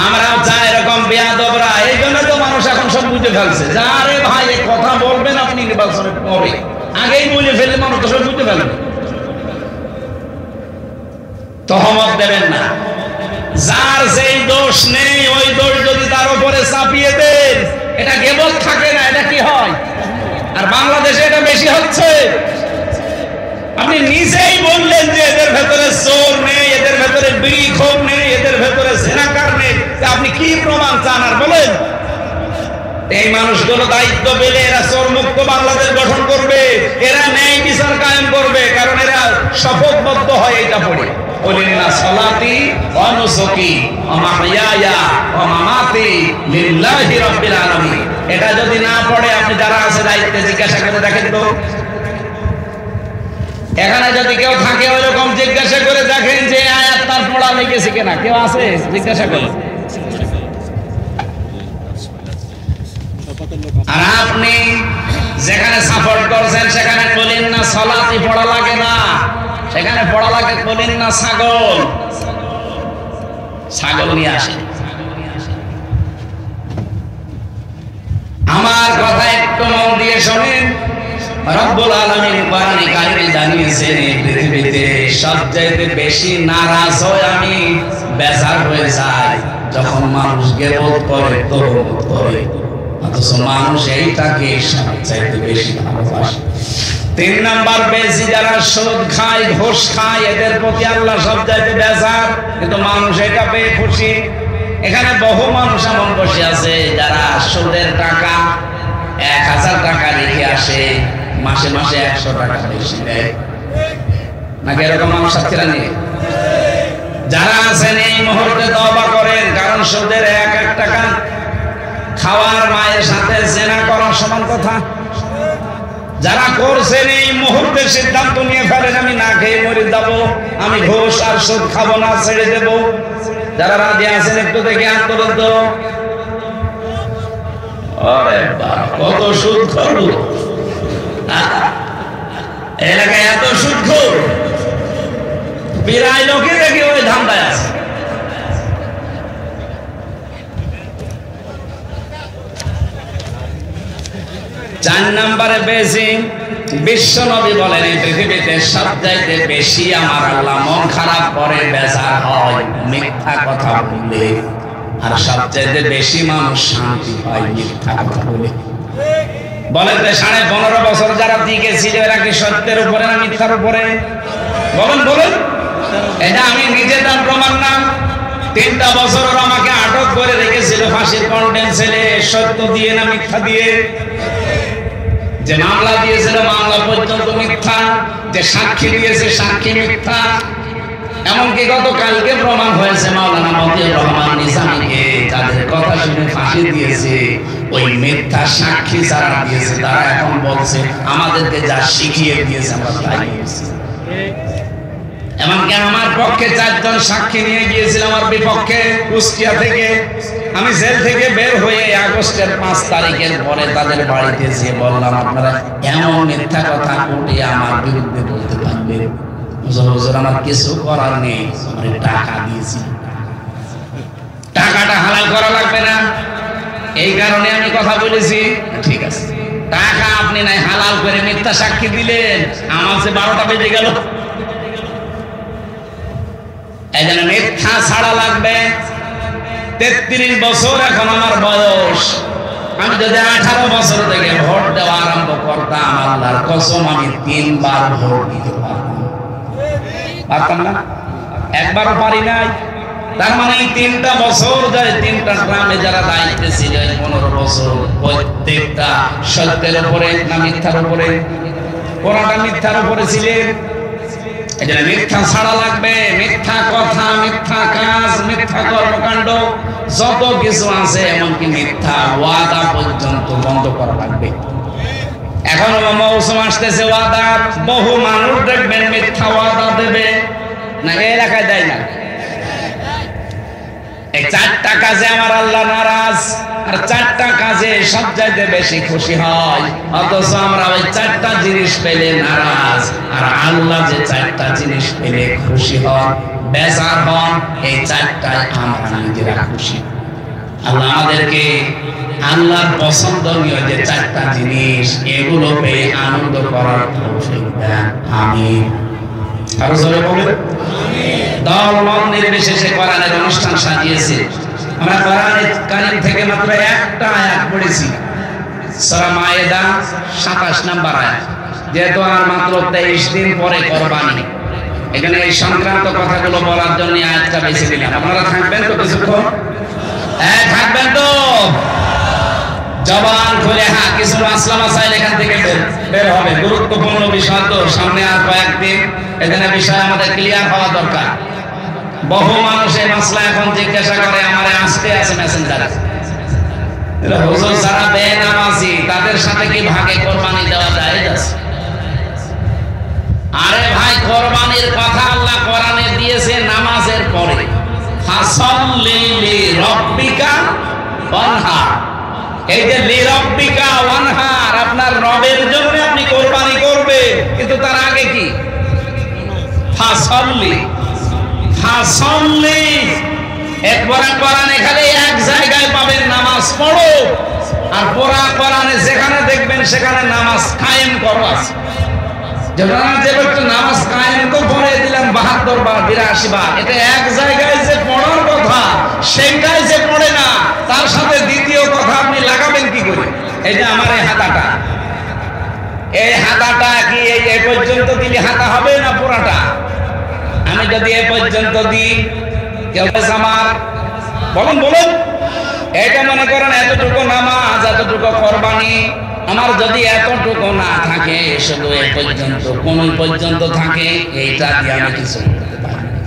আমরাও চাই এরকম বেয়াদবরা। এই জন্য তো মানুষ এখন সব বুঝে ফেলছে, যারে ভাই এই কথা বলবেন আপনি নির্বাচনের পরে, আগেই বলে ফেলে মানুষ তো সব বুঝে ফেলবে। তহমত দেবেন না। যার যেই দোষ নেই, ওই দোষ যদি তার উপরে চাপিয়ে দেন, এটা গেবল থাকে না, এটা কি হয়? আর বাংলাদেশে এটা বেশি হচ্ছে। আপনি নিজেই বললেন যে এদের ভেতরে চোর নেই, এদের ভেতরে বিড়ি খোর নেই, এদের ভেতরে জেনাকার নেই। আপনি কি প্রমাণ চান আর বলেন? এই মানুষগুলো দায়িত্ব পেলে এরা চোর মুক্ত বাংলাদেশ গঠন করবে, এরা ন্যায় বিচার কায়েম করবে। কারণ এরা শপথবদ্ধ হয় এটা পড়ে, বলিনা সালাতি ওয়া নুসুকি ওয়া মাহইয়ায়া ওয়া মামাতি লিল্লাহি রাব্বিল আলামিন। এটা যদি না পড়ে, আপনি যারা আছে দায়িত্বে জিজ্ঞাসা করে দেখেন তো। এখানে যদি কেউ থাকে ওইরকম জিজ্ঞাসা করে দেখেন যে আয়াত তার পড়া লেগেছে কিনা, কেউ আছে? জিজ্ঞাসা করে। আর আপনি যেখানে সাপোর্ট করছেন সেখানে বলেন না সালাতি পড়া লাগে না, সেখানে পড়া লাগে বলেন না ছাগল। ছাগল নিয়ে আসে, রব্বুল আলামিন কোরআনে কারিমে জানিয়েছেন এই পৃথিবীতে সবচেয়ে বেশি নারাজ হয় আমি বেজার হয়ে যাই যখন মানুষ গীবত করে তোহমত করে, অথচ মানুষ এইটাকে সবচেয়ে বেশি ভালোবাসে। 3 নাম্বার বেশি যারা সুদ খায় ঘুষ খায় এদের প্রতি আল্লাহ সবচেয়ে বেজার, কিন্তু মানুষ এটা পেয়ে খুশি। এখানে বহু মানুষ এমন বসে আছে যারা সুদের টাকা 1000 টাকা রেখে আসে, মাসে মাসে 100 টাকা বেশি দেয়, নাকি এরকম মানুষ সাথীরা নিয়ে যারা আছেন এই মুহূর্তে তওবা করেন, কারণ সুদের 1 টাকা খাওয়ার মায়ের সাথে জেনা করার সমান কথা। যারা করছেন এই মুহূর্তে সিদ্ধান্ত নিয়ে ফেলেন আমি না খেয়ে মরে যাব, আমি ঘুষ আর সুদ খাবো না, ছেড়ে দেব। যারা রাজি আছেন একটু দেখে আন্দোলন তো, আরে বাবা কত সুদ খাবো, এলাকায় এত সুদ খোর, প্রায় লোকে দেখি ওই ধান্দায় আছে। চার নম্বরে বেশি বিশ্ব নবী বলেন এই পৃথিবীতে সবচাইতে বেশি আমার আল্লাহ মন খারাপ করে বেজার হয় মিথ্যা কথা বললে, আর সবচাইতে বেশি মানুষ শান্তি পায় মিথ্যা কথা বলে। বলেন যে 15.5 বছর যারা টিকে ছিল এরা কি সত্যের উপরে না মিথ্যার উপরে? বলেন বলেন, এটা আমি নিজে তার প্রমাণ না। 3টা বছর আমাকে আটক করে রেখেছিল ফাঁসির কন্ডেম ছেলে, সত্য দিয়ে না মিথ্যা দিয়ে? যে মামলা দিয়েছিল মামলা পর্যন্ত মিথ্যা, যে সাক্ষী দিয়েছে সাক্ষী মিথ্যা। এমনকি গতকালকে প্রমাণ হয়েছে মাওলানা মতিউর রহমান নিজামীকে যাদের কথা শুনে ফাঁসি দিয়েছে, ওই মিথ্যা সাক্ষী যারা দিয়েছে তারা এখন বলছে আমাদেরকে যা শিখিয়ে দিয়েছে আমরা তাই বলছি। এমনকি আমার পক্ষে 4 জন সাক্ষী নিয়ে গিয়েছিল আমার বিপক্ষে কুষ্টিয়া থেকে। আমি জেল থেকে বের হয়ে আগস্টের 5 তারিখের পরে তাদের বাড়িতে যেয়ে বললাম আপনারা এমন মিথ্যা কথা কোর্টে আমার বিরুদ্ধে বলতে পারবেন? হুজুর আমার কিছু করার নেই, আমি টাকা দিয়েছি, টাকাটা হালাল করা লাগবে না, এই কারণে আমি কথা বলেছি। ঠিক আছে, টাকা আপনি নাই হালাল করে মিথ্যা সাক্ষী দিলেন, আমার যে 12টা বেজে গেল। এই জন্য মিথ্যা ছাড়া লাগবে। 33 বছর এখন আমার বয়স, আমি যদি 18 বছর থেকে ভোট দেওয়া আরম্ভ করতাম আল্লাহর কসম আমি 3 বার ভোট দিতে পারতাম না, একবারও পারি নাই। তার মানে এই 3টা বছর ধরে 3টা গ্রামে যারা দায়িত্বে ছিল 15 বছর প্রত্যেকটা সত্যের উপরে না মিথ্যার উপরে? কোনটা মিথ্যার উপরে ছিলেন। এজন্য মিথ্যা ছাড়া লাগবে। মিথ্যা কথা, মিথ্যা কাজ, মিথ্যা কর্মকাণ্ড যত কিছু আছে এমনকি মিথ্যা ওয়াদা পর্যন্ত বন্ধ করা লাগবে। এখন মৌসুম আসতেছে ওয়াদার, বহু মানুষ দেখবেন মিথ্যা ওয়াদা দেবে না, এলাকায় দেয় না। এই 4টা কাজে আমার আল্লাহ নারাজ, আর 4টা কাজে সবচাইতে বেশি খুশি হয়, অথচ আমরা ওই 4টা জিনিস পেলে নারাজ, আর আল্লাহ যে 4টা জিনিস পেলে খুশি হন বেজার হন, এই 4টায় আমরা নিজেরা খুশি। আল্লাহ আমাদেরকে আল্লাহর পছন্দনীয় যে 4টা জিনিস এগুলো পেয়ে আনন্দ করার তৌফিক দেন, আমিন। আরো জোরে বলুন আমিন। দল মত নির্বিশেষে কোরআনের অনুষ্ঠান সাজিয়েছে। আমরা কোরআনের কারিম থেকে মাত্র একটা আয়াত পড়েছি, সূরা মায়েদা 27 নম্বর আয়াত। যেহেতু আর মাত্র 23 দিন পরে কুরবানি, এখানে এই সংক্রান্ত কথাগুলো বলার জন্য আয়াতটা বেছে দিলাম। আপনারা থাকবেন তো কিছুক্ষণ? হ্যাঁ থাকবেন তো? জবান খুলে হ্যাঁ কিছু মাসলা মাসাইল এখান থেকে বের হবে। গুরুত্বপূর্ণ বিষয় তো, সামনে আর কয়েকদিন, এখানে বিষয় আমাদের ক্লিয়ার হওয়া দরকার। বহু মানুষ এই মাসলা এখন জিজ্ঞাসা করে, আমারে আসতে আছে মেসেঞ্জারে, হুজুর যারা বেনামাজি তাদের সাথে কি ভাগে কোরবানি দেওয়া যায়? আরে ভাই, কোরবানির কথা আল্লাহ কোরআনে দিয়েছে নামাজের পরে, ফাসাল্লি লিরাব্বিকা ওয়ানহার। এই যে লিরাব্বিকা ওয়ানহার, আপনার রবের জন্য আপনি কোরবানি করবেন, কিন্তু তার আগে কি? ফাসাল্লি, ফাসাল্লি। একবার কোরআনে খালি এক জায়গায় পাবেন নামাজ পড়ো, আর পুরা কোরআনে যেখানে দেখবেন সেখানে নামাজ কায়েম করো আছে। যে ব্যক্তি নামাজ কায়েম তো পড়ে দিলেন ৭২ বার ৮২ বার, এটা এক জায়গায় যে পড়ার কথা সেটাই যে পড়ে না, তার সাথে দ্বিতীয় কথা আপনি লাগাবেন কি করে? এই যে আমার এই হাতাটা, এই হাতাটা কি এই পর্যন্ত দিলে হাতা হবে না পুরাটা? আমি যদি এ পর্যন্ত দিই, কেউ আমার বলুন বলুন, এটা মনে করেন এতটুকু নামাজ, এতটুকু কোরবানি। আমার যদি এতটুকু না থাকে, শুধু এ পর্যন্ত কোন পর্যন্ত থাকে, এইটা দিয়ে আমি কিছু করতে পারি না।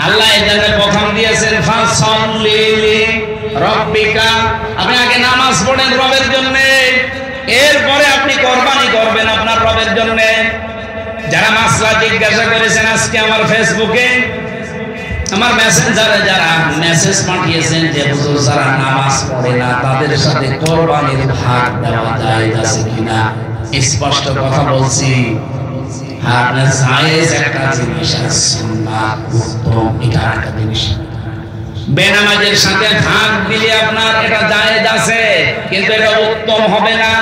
আল্লাহ এই জন্য প্রথম দিয়েছেন ফাসাল্লি লিরাব্বিকা, আপনি আগে নামাজ পড়েন রবের জন্য, এরপরে আপনি কোরবানি করবেন আপনার রবের জন্য। যারা মাসলা জিজ্ঞাসা করেছেন আজকে আমার ফেসবুকে, আমার মেসেঞ্জারে যারা মেসেজ পাঠিয়েছেন যে হুজুর যারা নামাজ পড়ে না তাদের সাথে কোরবানির ভাগ দেওয়া যায় আছে কিনা, স্পষ্ট কথা বলছি, আপনার জায়েজ একটা জিনিস আর সুন্নাত উত্তম এটা একটা জিনিস। বেনামাজের সাথে ভাগ দিলে আপনার এটা জায়েজ আছে, কিন্তু এটা উত্তম হবে না।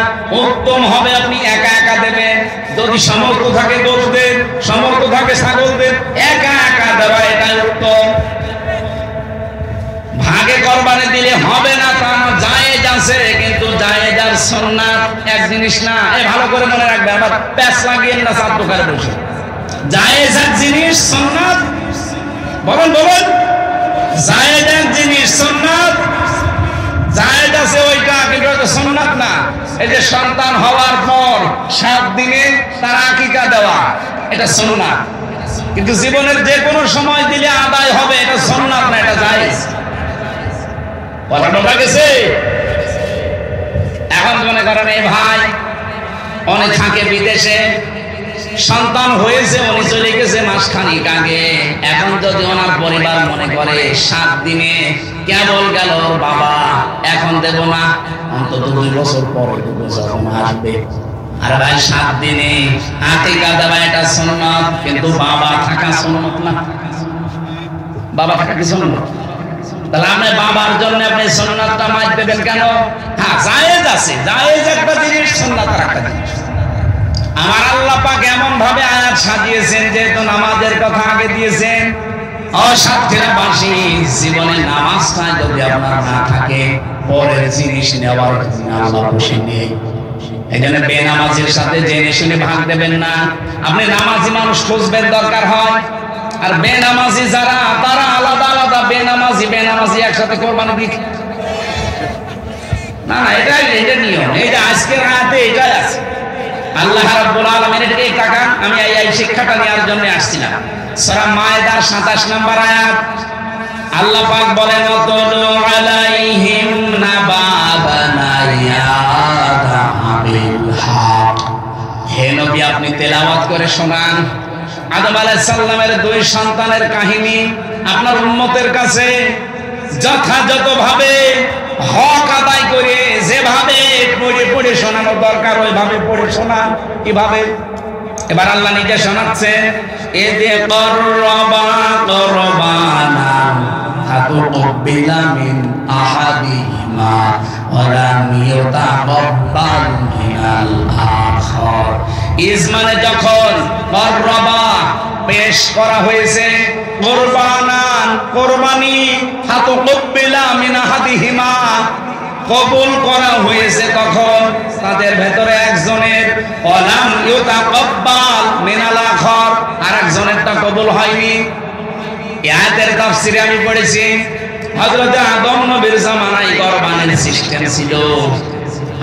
উত্তম হবে আপনি একা একা দেবেন, যদি সামর্থ্য থাকে গরু দেন, সামর্থ্য থাকে ছাগল দেন, একা একা দেওয়া এটাই উত্তম। ভাগে কোরবানি দিলে হবে না তা না, জায়েজ আছে, কিন্তু জায়েজ আর সুন্নাত এক জিনিস না। এই ভালো করে মনে রাখবেন, আবার প্যাচ লাগিয়েন না চার দোকানে বসে। জায়েজ এক জিনিস, সুন্নাত বলুন বলুন, জায়েজ এক জিনিস, সুন্নাত জায়েজ আছে ওইটা, কিন্তু ওটা সুন্নাত না। এই যে সন্তান হওয়ার পর 7 দিনে তার আকিকা দেওয়া, এটা সুন্নাত, কিন্তু জীবনের যে কোনো সময় দিলে আদায় হবে, এটা সুন্নাত না, এটা জায়েজ। কথা বোঝা গেছে? এখন মনে করেন এই ভাই অনেক থাকে বিদেশে, সন্তান হয়েছে, উনি চলে গেছে মাসখানিক আগে। এখন যদি ওনার পরিবার মনে করে 7 দিনে কেবল গেল বাবা, এখন দেব না, অন্তত 2 বছর পরে যখন আসবে। আর ভাই 7 দিনে আকিকা দেওয়া এটা সুন্নাত, কিন্তু বাবা থাকা সুন্নাত না। বাবা থাকা কি সুন্নাত? তাহলে আপনি বাবার জন্য আপনি সুন্নাতটা মাইজ দেবেন কেন? হ্যাঁ জায়েজ আছে, জায়েজ একটা জিনিস, সুন্নাত আর একটা জিনিস। আমার আল্লাহ পাক এমন ভাবে আয়াত সাজিয়েছেন, যেহেতু নামাজের কথা আগে দিয়েছেন, অসাধ্যবাসী জীবনে নামাজটা যদি আপনার না থাকে, পরের জিনিস নেওয়ার আল্লাহ খুশি নেই। এই জন্য বেনামাজির সাথে জেনে শুনে ভাগ দেবেন না। আপনি নামাজি মানুষ খুঁজবেন দরকার হয়, আর বেনামাজি যারা তারা আলাদা আলাদা, বেনামাজি একসাথে কোরবানি দিক না, এটা নিয়ম। এই যে আজকের আয়াতে এটাই আছে। আল্লাহ রাব্বুল আলামিন এর দিকে তাকান, আমি এই শিক্ষাটা নেওয়ার জন্য আসছিলাম। সূরা মায়েদার 27 নম্বর আয়াত, আল্লাহ পাক বলেন ওয়াতলু আলাইহিম নাবা বানাইয়া বিল হক। হে নবী আপনি তেলাওয়াত করে শোনান আদম আলাইহিস সালামের 2 সন্তানের কাহিনী আপনার উম্মতের কাছে যথাযথভাবে হক আদায় করে, যেভাবে পড়ে পড়ে শোনানো দরকার ওইভাবে পড়ে শোনান। কিভাবে? এবার আল্লাহ নিজে শোনাচ্ছেন, এযে করবা করবানা ফাতুকবিলা মিন আহাদিহিমা ওয়া লাম ইউতাকাব্বাল মিনাল আখার। মানে যখন করবা পেশ করা হয়েছে, কুরবানান কোরবানি, ফাতুকবিলা মিন আহাদিহিমা কবুল করা হয়েছে, তখন তাদের ভেতরে একজনের ওয়ালাম ইউতাকাব্বাল মিনাল আখার, আরেকজনেরটা কবুল হয়নি। এই আয়াতের তাফসীরে আমি পড়েছি, হযরত আদম নবীর জামানায় কোরবানির সিস্টেম ছিল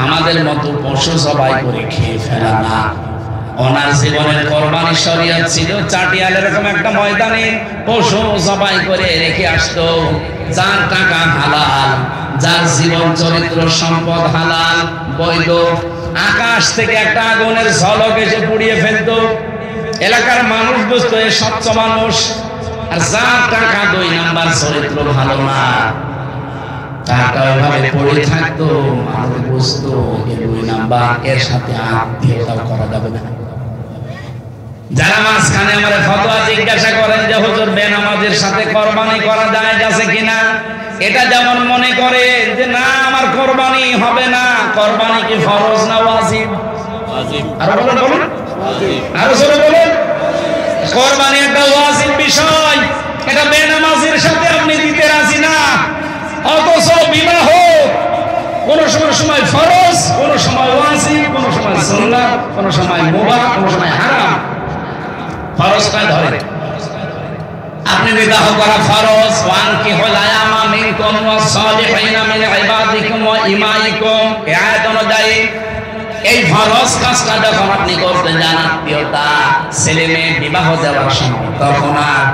আমাদের মতো পশু জবাই করে খেয়ে ফেলা না। ওনার জীবনের কোরবানি শরীয়ত ছিল চাটিয়াল এরকম একটা ময়দানে পশু জবাই করে রেখে আসতো, যার টাকা হালাল, যার জীবন চরিত্র সম্পদ হালাল বৈধ। আকাশ থেকে একটা আগুনের ঝলক এসে পুড়িয়ে ফেলতো, এলাকার মানুষ বুঝতো এ স্বচ্ছ মানুষ। আর যার টাকা 2 নাম্বার চরিত্র ভালো না, টাকা ওইভাবে পড়ে থাকতো, মানুষ বুঝতো এ 2 নাম্বার, এর সাথে আত্মীয়তা করা যাবে না। যারা মাঝখানে আমার ফতোয়া জিজ্ঞাসা করেন যে হুজুর বেনামাজের সাথে কোরবানি করা যায় আছে কিনা, এটা যেমন মনে করে যে না আমার কোরবানি হবে না, কোরবানি কি ফরজ না ওয়াজিব? আরো বলেন বলেন, আরো জোরে বলেন। কোরবানি একটা ওয়াজিব বিষয়, এটা বেনামাজির সাথে আপনি দিতে রাজি না। অথচ বিবাহ কোন সময় ফরজ, কোন সময় ওয়াজিব, কোন সময় সুন্নাহ, কোন সময় মুবাহ, কোন সময় হারাম। ফরজটা ধরে আপনি বিবাহ করা ফরজ। ওয়ানকিহুল আয়ামা মিনকুম ওয়াস-সালিহিনা মিন ইবাদিকুম ওয়া ইমাইকুম, এই আয়াত অনুযায়ী এই ফরজ কাজটা যখন আপনি করতে যান, আত্মীয়তা ছেলে মেয়ে বিবাহ দেওয়ার সময়, তখন আর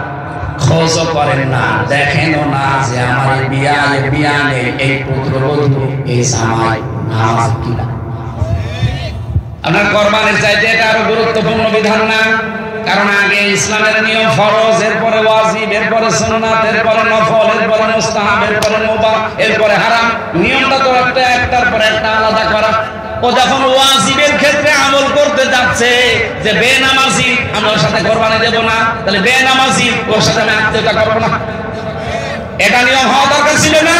খোঁজও করেন না, দেখেনও না যে আমার বিয়ানে এই পুত্রবধূ এই জামাই নামাজ কিনা। আপনার কোরবানির চাইতে এটা আরো গুরুত্বপূর্ণ বিধান না? কারণ আগে ইসলামের নিয়ম ফরজ, এরপরে ওয়াজিব, এরপরে সুন্নাত, এরপরে নফল, এরপরে মুস্তাহাব, এরপরে মুবাহ, এরপরে হারাম। নিয়মটা তো একটার পর একটা আলাদা করা। ও যখন ওয়াজিবের ক্ষেত্রে আমল করতে যাচ্ছে যে বেনামাজি আমি ওর সাথে কোরবানি দেব না, তাহলে বেনামাজি ওর সাথে আমি আত্মীয়তা করবো না, এটা নিয়ম হওয়া দরকার ছিল না?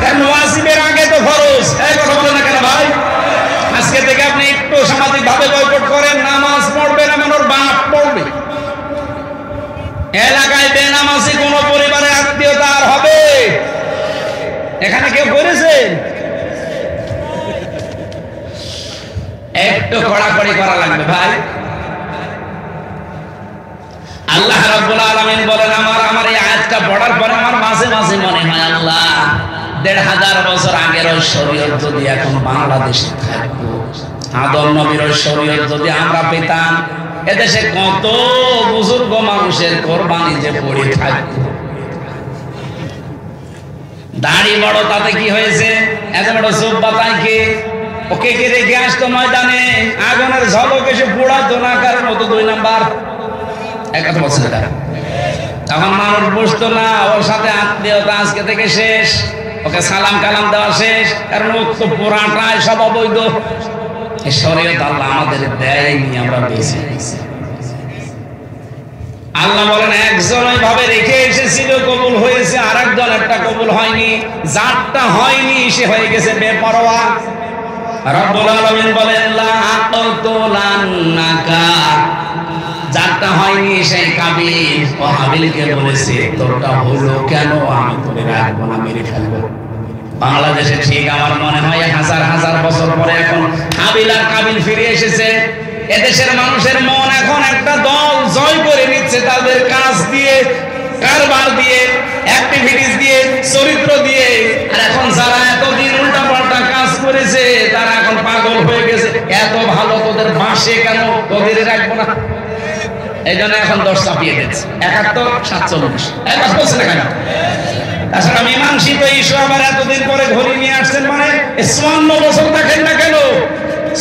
কারণ ওয়াজিবের আগে তো ফরজ। এই কথা বলে না কেন ভাই? আজকে থেকে আপনি একটু সামাজিক ভাবে বয়কট করেন, নামাজ পড়বে না, মানে ওর বাপ পড়বে। এলাকায় বেনামাজি কোন পরিবারে আত্মীয়তা আর হবে? এখানে কেউ করেছেন? একটু কড়াকড়ি করা লাগবে ভাই। আল্লাহ রাব্বুল আলামিন বলেন, আমার এই আয়াতটা পড়ার পরে আমার মাঝে মাঝে মনে হয় আল্লাহ ১৫০০ বছর আগের ওই শরীয়ত যদি এখন বাংলাদেশে থাকতো, আদম নবীর ওই শরীয়ত যদি আমরা পেতাম, এদেশে কত বুজুর্গ মানুষের কোরবানি যে পড়ে থাকতো। দাড়ি বড় তাতে কি হয়েছে? এত বড় জুব্বা তাই কে? ওকে কে রেখে আসতো ময়দানে, আগুনের ঝলক এসে পোড়াতো না কারণ মতো ২ নাম্বার। এক কথা বলছে এটা। তখন মানুষ বসতো না, ওর সাথে আত্মীয়তা আজকে থেকে শেষ, ওকে সালাম কালাম দেওয়া শেষ, কারণ ও তো পুরাটাই সব অবৈধ। এই শরীয়ত আল্লাহ আমাদের দেয়নি, আমরা বেঁচে গেছি। আল্লাহ বলেন একজন ওইভাবে রেখে এসেছিল, কবুল হয়েছে, আর একজন একটা কবুল হয়নি। যারটা হয়নি সে হয়ে গেছে বেপরোয়া। রব্বুল আলামিন বলেন লা আতাতুলান্নাকা, যারটা হয়নি সেই কাবিল ও হাবিলকে বলেছে তোরটা হলো কেন, আমি তোকে রাখবো না, মেরে ফেলবো। বাংলাদেশে ঠিক আমার মনে হয় হাজার হাজার বছর পরে এখন হাবিল আর কাবিল ফিরে এসেছে। এদেশের মানুষের মন এখন একটা দল জয় করে নিচ্ছে তাদের কাজ দিয়ে, কারবার দিয়ে, অ্যাক্টিভিটিস দিয়ে, চরিত্র দিয়ে। আর এখন যারা এতদিন উল্টাপাল্টা কাজ করেছে তারা এখন পাগল হয়ে গেছে, এত ভালো তোদের বাসে কেন, তোদের রাখবো না। এই জন্য এখন 10 চাপিয়ে দিচ্ছে, 71, 47 এক বলছে না কেন? তাছাড়া মীমাংসিত ইস্যু আবার এতদিন পরে ঘড়ি নিয়ে আসছেন, মানে 54 বছর দেখেন না কেন?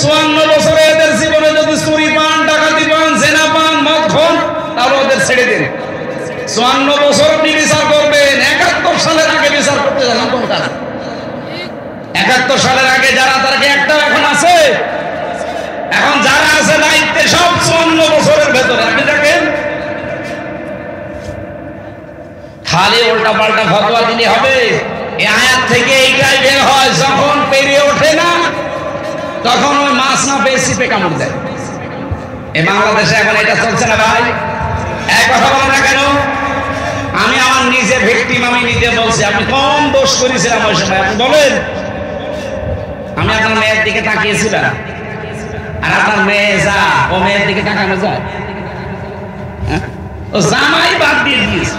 54 বছরে এদের জীবনে যদি চুরি পান, ডাকাতি পান, জেনা পান, মদ খান, তাহলে ওদের ছেড়ে দিন। 54 বছর আপনি বিচার করবেন, 71 সালের আগে বিচার করতে যান কোন কাজ? 71 সালের আগে যারা, তারা কি একটাও এখন আছে? এখন যারা আছে দায়িত্বে সব 54 বছরের ভেতরে। আপনি দেখেন খালি উল্টা পাল্টা ফতোয়া দিলে হবে? এই আয়াত থেকে এইটাই বের হয়, যখন পেরিয়ে ওঠে না তখন ওই মাছ না পেয়ে সিপে কামড় দেয়। এই বাংলাদেশে এখন এটা চলছে না ভাই? এক কথা বলে না কেন? আমি আমার নিজে ভিকটিম, আমি নিজে বলছি। আপনি কম দোষ করেছিলাম ওই সময়, আপনি বলেন। আমি আপনার মেয়ের দিকে তাকিয়েছিলাম, আর আপনার মেয়ে যা, ও মেয়ের দিকে তাকানো যায়? ও জামাই বাদ দিয়ে দিয়েছে,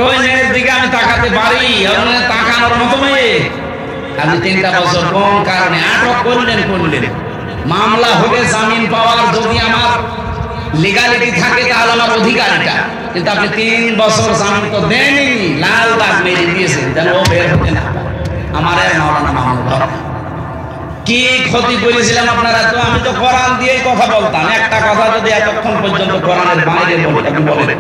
ওই মেয়ের দিকে আমি তাকাতে পারি? তাকানোর মতো মেয়ে? আপনি 3টা বছর কোন কারণে আটক করলেন? মামলা হলে জামিন পাওয়ার যদি আমার লিগালিটি থাকে তাহলে আমার অধিকারটা, কিন্তু আপনি 3 বছর জামিন তো দেননি, লাল দাগ মেরে দিয়েছেন যেন ও বের হতে না। আমার মাওলানা মামুনুল হক কি ক্ষতি করেছিলাম আপনারা? তো আমি তো কোরআন দিয়েই কথা বলতাম, একটা কথা যদি এতক্ষণ পর্যন্ত কোরআনের বাইরে বলি, আপনি বলেন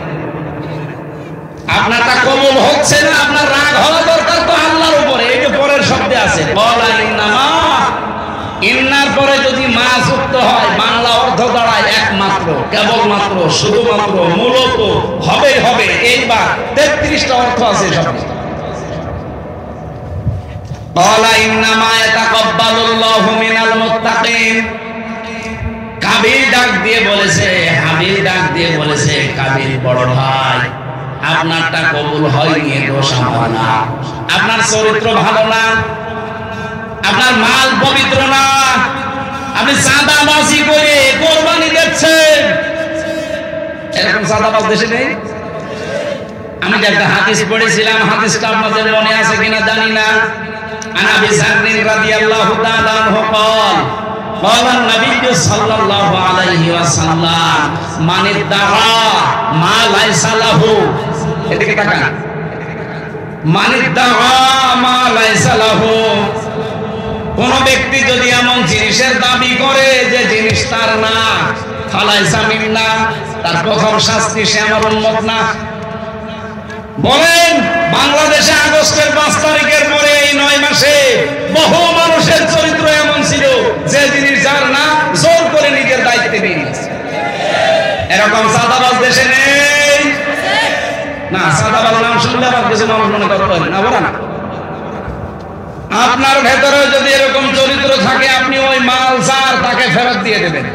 আপনারটা কবুল হচ্ছে না, আপনার রাগ হওয়া দরকার তো আল্লাহর উপরে। এই যে পরের শব্দে আছে বলা ইন্নামা, ইন্নার পরে যদি মা যুক্ত হয় বাংলা অর্থ দাঁড়ায় একমাত্র। কেবলমাত্র, শুধুমাত্র, মূলত, হবে হবে, এইবার 33টা অর্থ আছে সব। ক্বালা ইন্নামা ইয়াতাকাব্বালুল্লাহু মিনাল মুত্তাকিন। কাবিল ডাক দিয়ে বলেছে, হাবিল ডাক দিয়ে বলেছে, কাবিল বড় ভাই, আপনারটা কবুল হয়নি, দোষ আমার না। আপনার চরিত্র ভালো না, আপনার মাল পবিত্র না, আপনি চাঁদাবাজি করে কোরবানি দিচ্ছেন। এরকম চাঁদাবাজ দেশে নেই। আমি যে একটা হাদিস পড়েছিলাম, হাদিসটা আপনাদের মনে আছে কিনা জানি না। আন আবি যাররিন রাদিয়াল্লাহু তাআলা আনহু قال قال النبي صلى الله عليه وسلم من ادعى ما ليس له। এদিকে তাকান। من ادعى ما ليس له। কোন ব্যক্তি যদি এমন জিনিসের দাবি করে যে জিনিস তার না, ফালাইসা মিন্না, তার প্রথম শাস্তি সে আমার উম্মত না। বলেন, বাংলাদেশে আগস্টের 5 তারিখের পরে এই 9 মাসে বহু মানুষের চরিত্র এমন ছিল যে জিনিস যার না, জোর করে নিজের দায়িত্বে নিয়ে নিয়েছে। এরকম চাঁদাবাজ দেশে নেই না। চাঁদাবাজ নাম শুনলে আবার কিছু মানুষ মনে করবেন না, বলেন না। আপনার ভেতরে যদি এরকম চরিত্র থাকে, আপনি ওই মাল যার তাকে ফেরত দিয়ে দেবেন,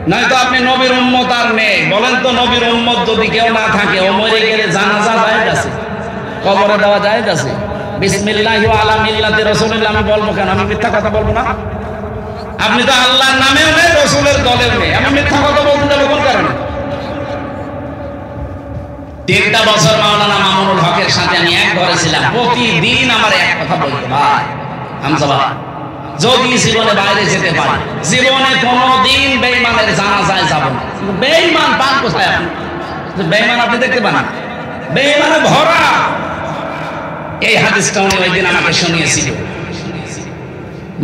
নয়তো আপনি নবীর উম্মত আর নেই। বলেন তো, নবীর উম্মত যদি কেউ না থাকে, ও মরে গেলে জানাজা জায়েজ আছে, কবরে দেওয়া জায়েজ আছে। বিসমিল্লাহি ওয়া আলা মিল্লাতি রাসূলিল্লাহ আমি বলবো কেন? আমি মিথ্যা কথা বলবো না? আপনি তো আল্লাহর নামেও নেই, রাসূলের দলেও নেই, আমি মিথ্যা কথা বলতে যাব কোন কারণে? 3টা বছর মাওলানা মামুনুল হকের সাথে আমি এক ঘরে ছিলাম। প্রতিদিন আমার এক কথা বলতো, ভাই হামজা ভাই, যদি জীবনে বাইরে যেতে পারি, জীবনে কোনোদিন বেঈমানের জানাজায় যাব না। বেঈমান পান কোথায় আপনি? বেঈমান আপনি দেখতে পান না, বেঈমানে ভরা। এই হাদিসটা উনি ওই দিন আমাকে শুনিয়েছিল।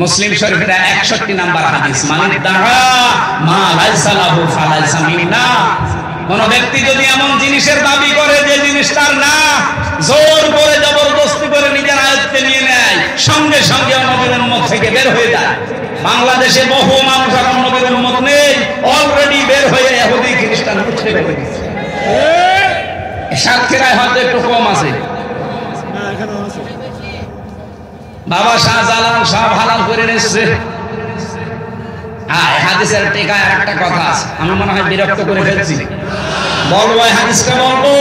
মুসলিম শরীফের 61 নাম্বার হাদিস, মান দাআ মা লাইসা লাহু ফালাইসা মিন্না। কোন ব্যক্তি যদি এমন জিনিসের দাবি করে যে জিনিস তার না, জোর করে জবরদস্তি করে নিজের আয়ত্তে নিয়ে নেয়, সঙ্গে সঙ্গে নবীর উম্মত থেকে বের হয়ে যায়। বাংলাদেশে বহু মানুষ এখন নবীর উম্মত নেই, অলরেডি বের হয়ে ইহুদি খ্রিস্টান মুসলিম হয়ে গেছে। সাতক্ষীরায় হয়তো একটু কম আছে। বাবা শাহজালাল সব হালাল করে নিচ্ছে। হাদিসের টিকায় আরেকটা কথা আছে, আমি মনে হয় বিরক্ত করে ফেলছি, বলবো হাদিসটা বলবো।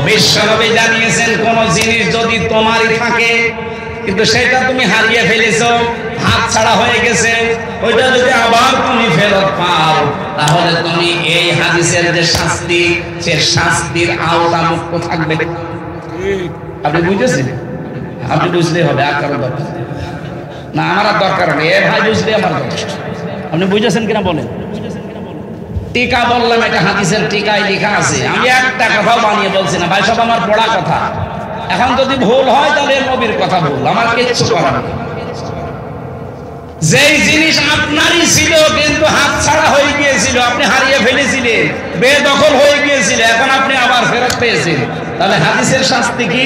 বিশ্বনবী জানিয়েছেন, কোন জিনিস যদি তোমারই থাকে কিন্তু সেটা তুমি হারিয়ে ফেলেছো, হাত ছাড়া হয়ে গেছে, ওইটা যদি আবার তুমি ফেরত পাও, তাহলে তুমি এই হাদিসের যে শাস্তি, সে শাস্তির আওতা মুক্ত থাকবে। আপনি বুঝেছেন? আপনি বুঝলেই হবে, আর কারো দরকার না, আমার আর দরকার নেই। এ ভাই বুঝলে আমার যথেষ্ট। আপনি বুঝেছেন কিনা বলেন? টিকা বললাম, এটা হাদিসের টিকায় লেখা আছে, আমি একটা কথাও বানিয়ে বলছি না ভাই, সব আমার পড়া কথা। এখন যদি ভুল হয় তাহলে নবীর কথা ভুল, আমার কিচ্ছু করার নেই। যেই জিনিস আপনারই ছিল কিন্তু হাত ছাড়া হয়ে গিয়েছিল, আপনি হারিয়ে ফেলেছিলেন, বেদখল হয়ে গিয়েছিল, এখন আপনি আবার ফেরত পেয়েছেন, তাহলে হাদিসের শাস্তি কি?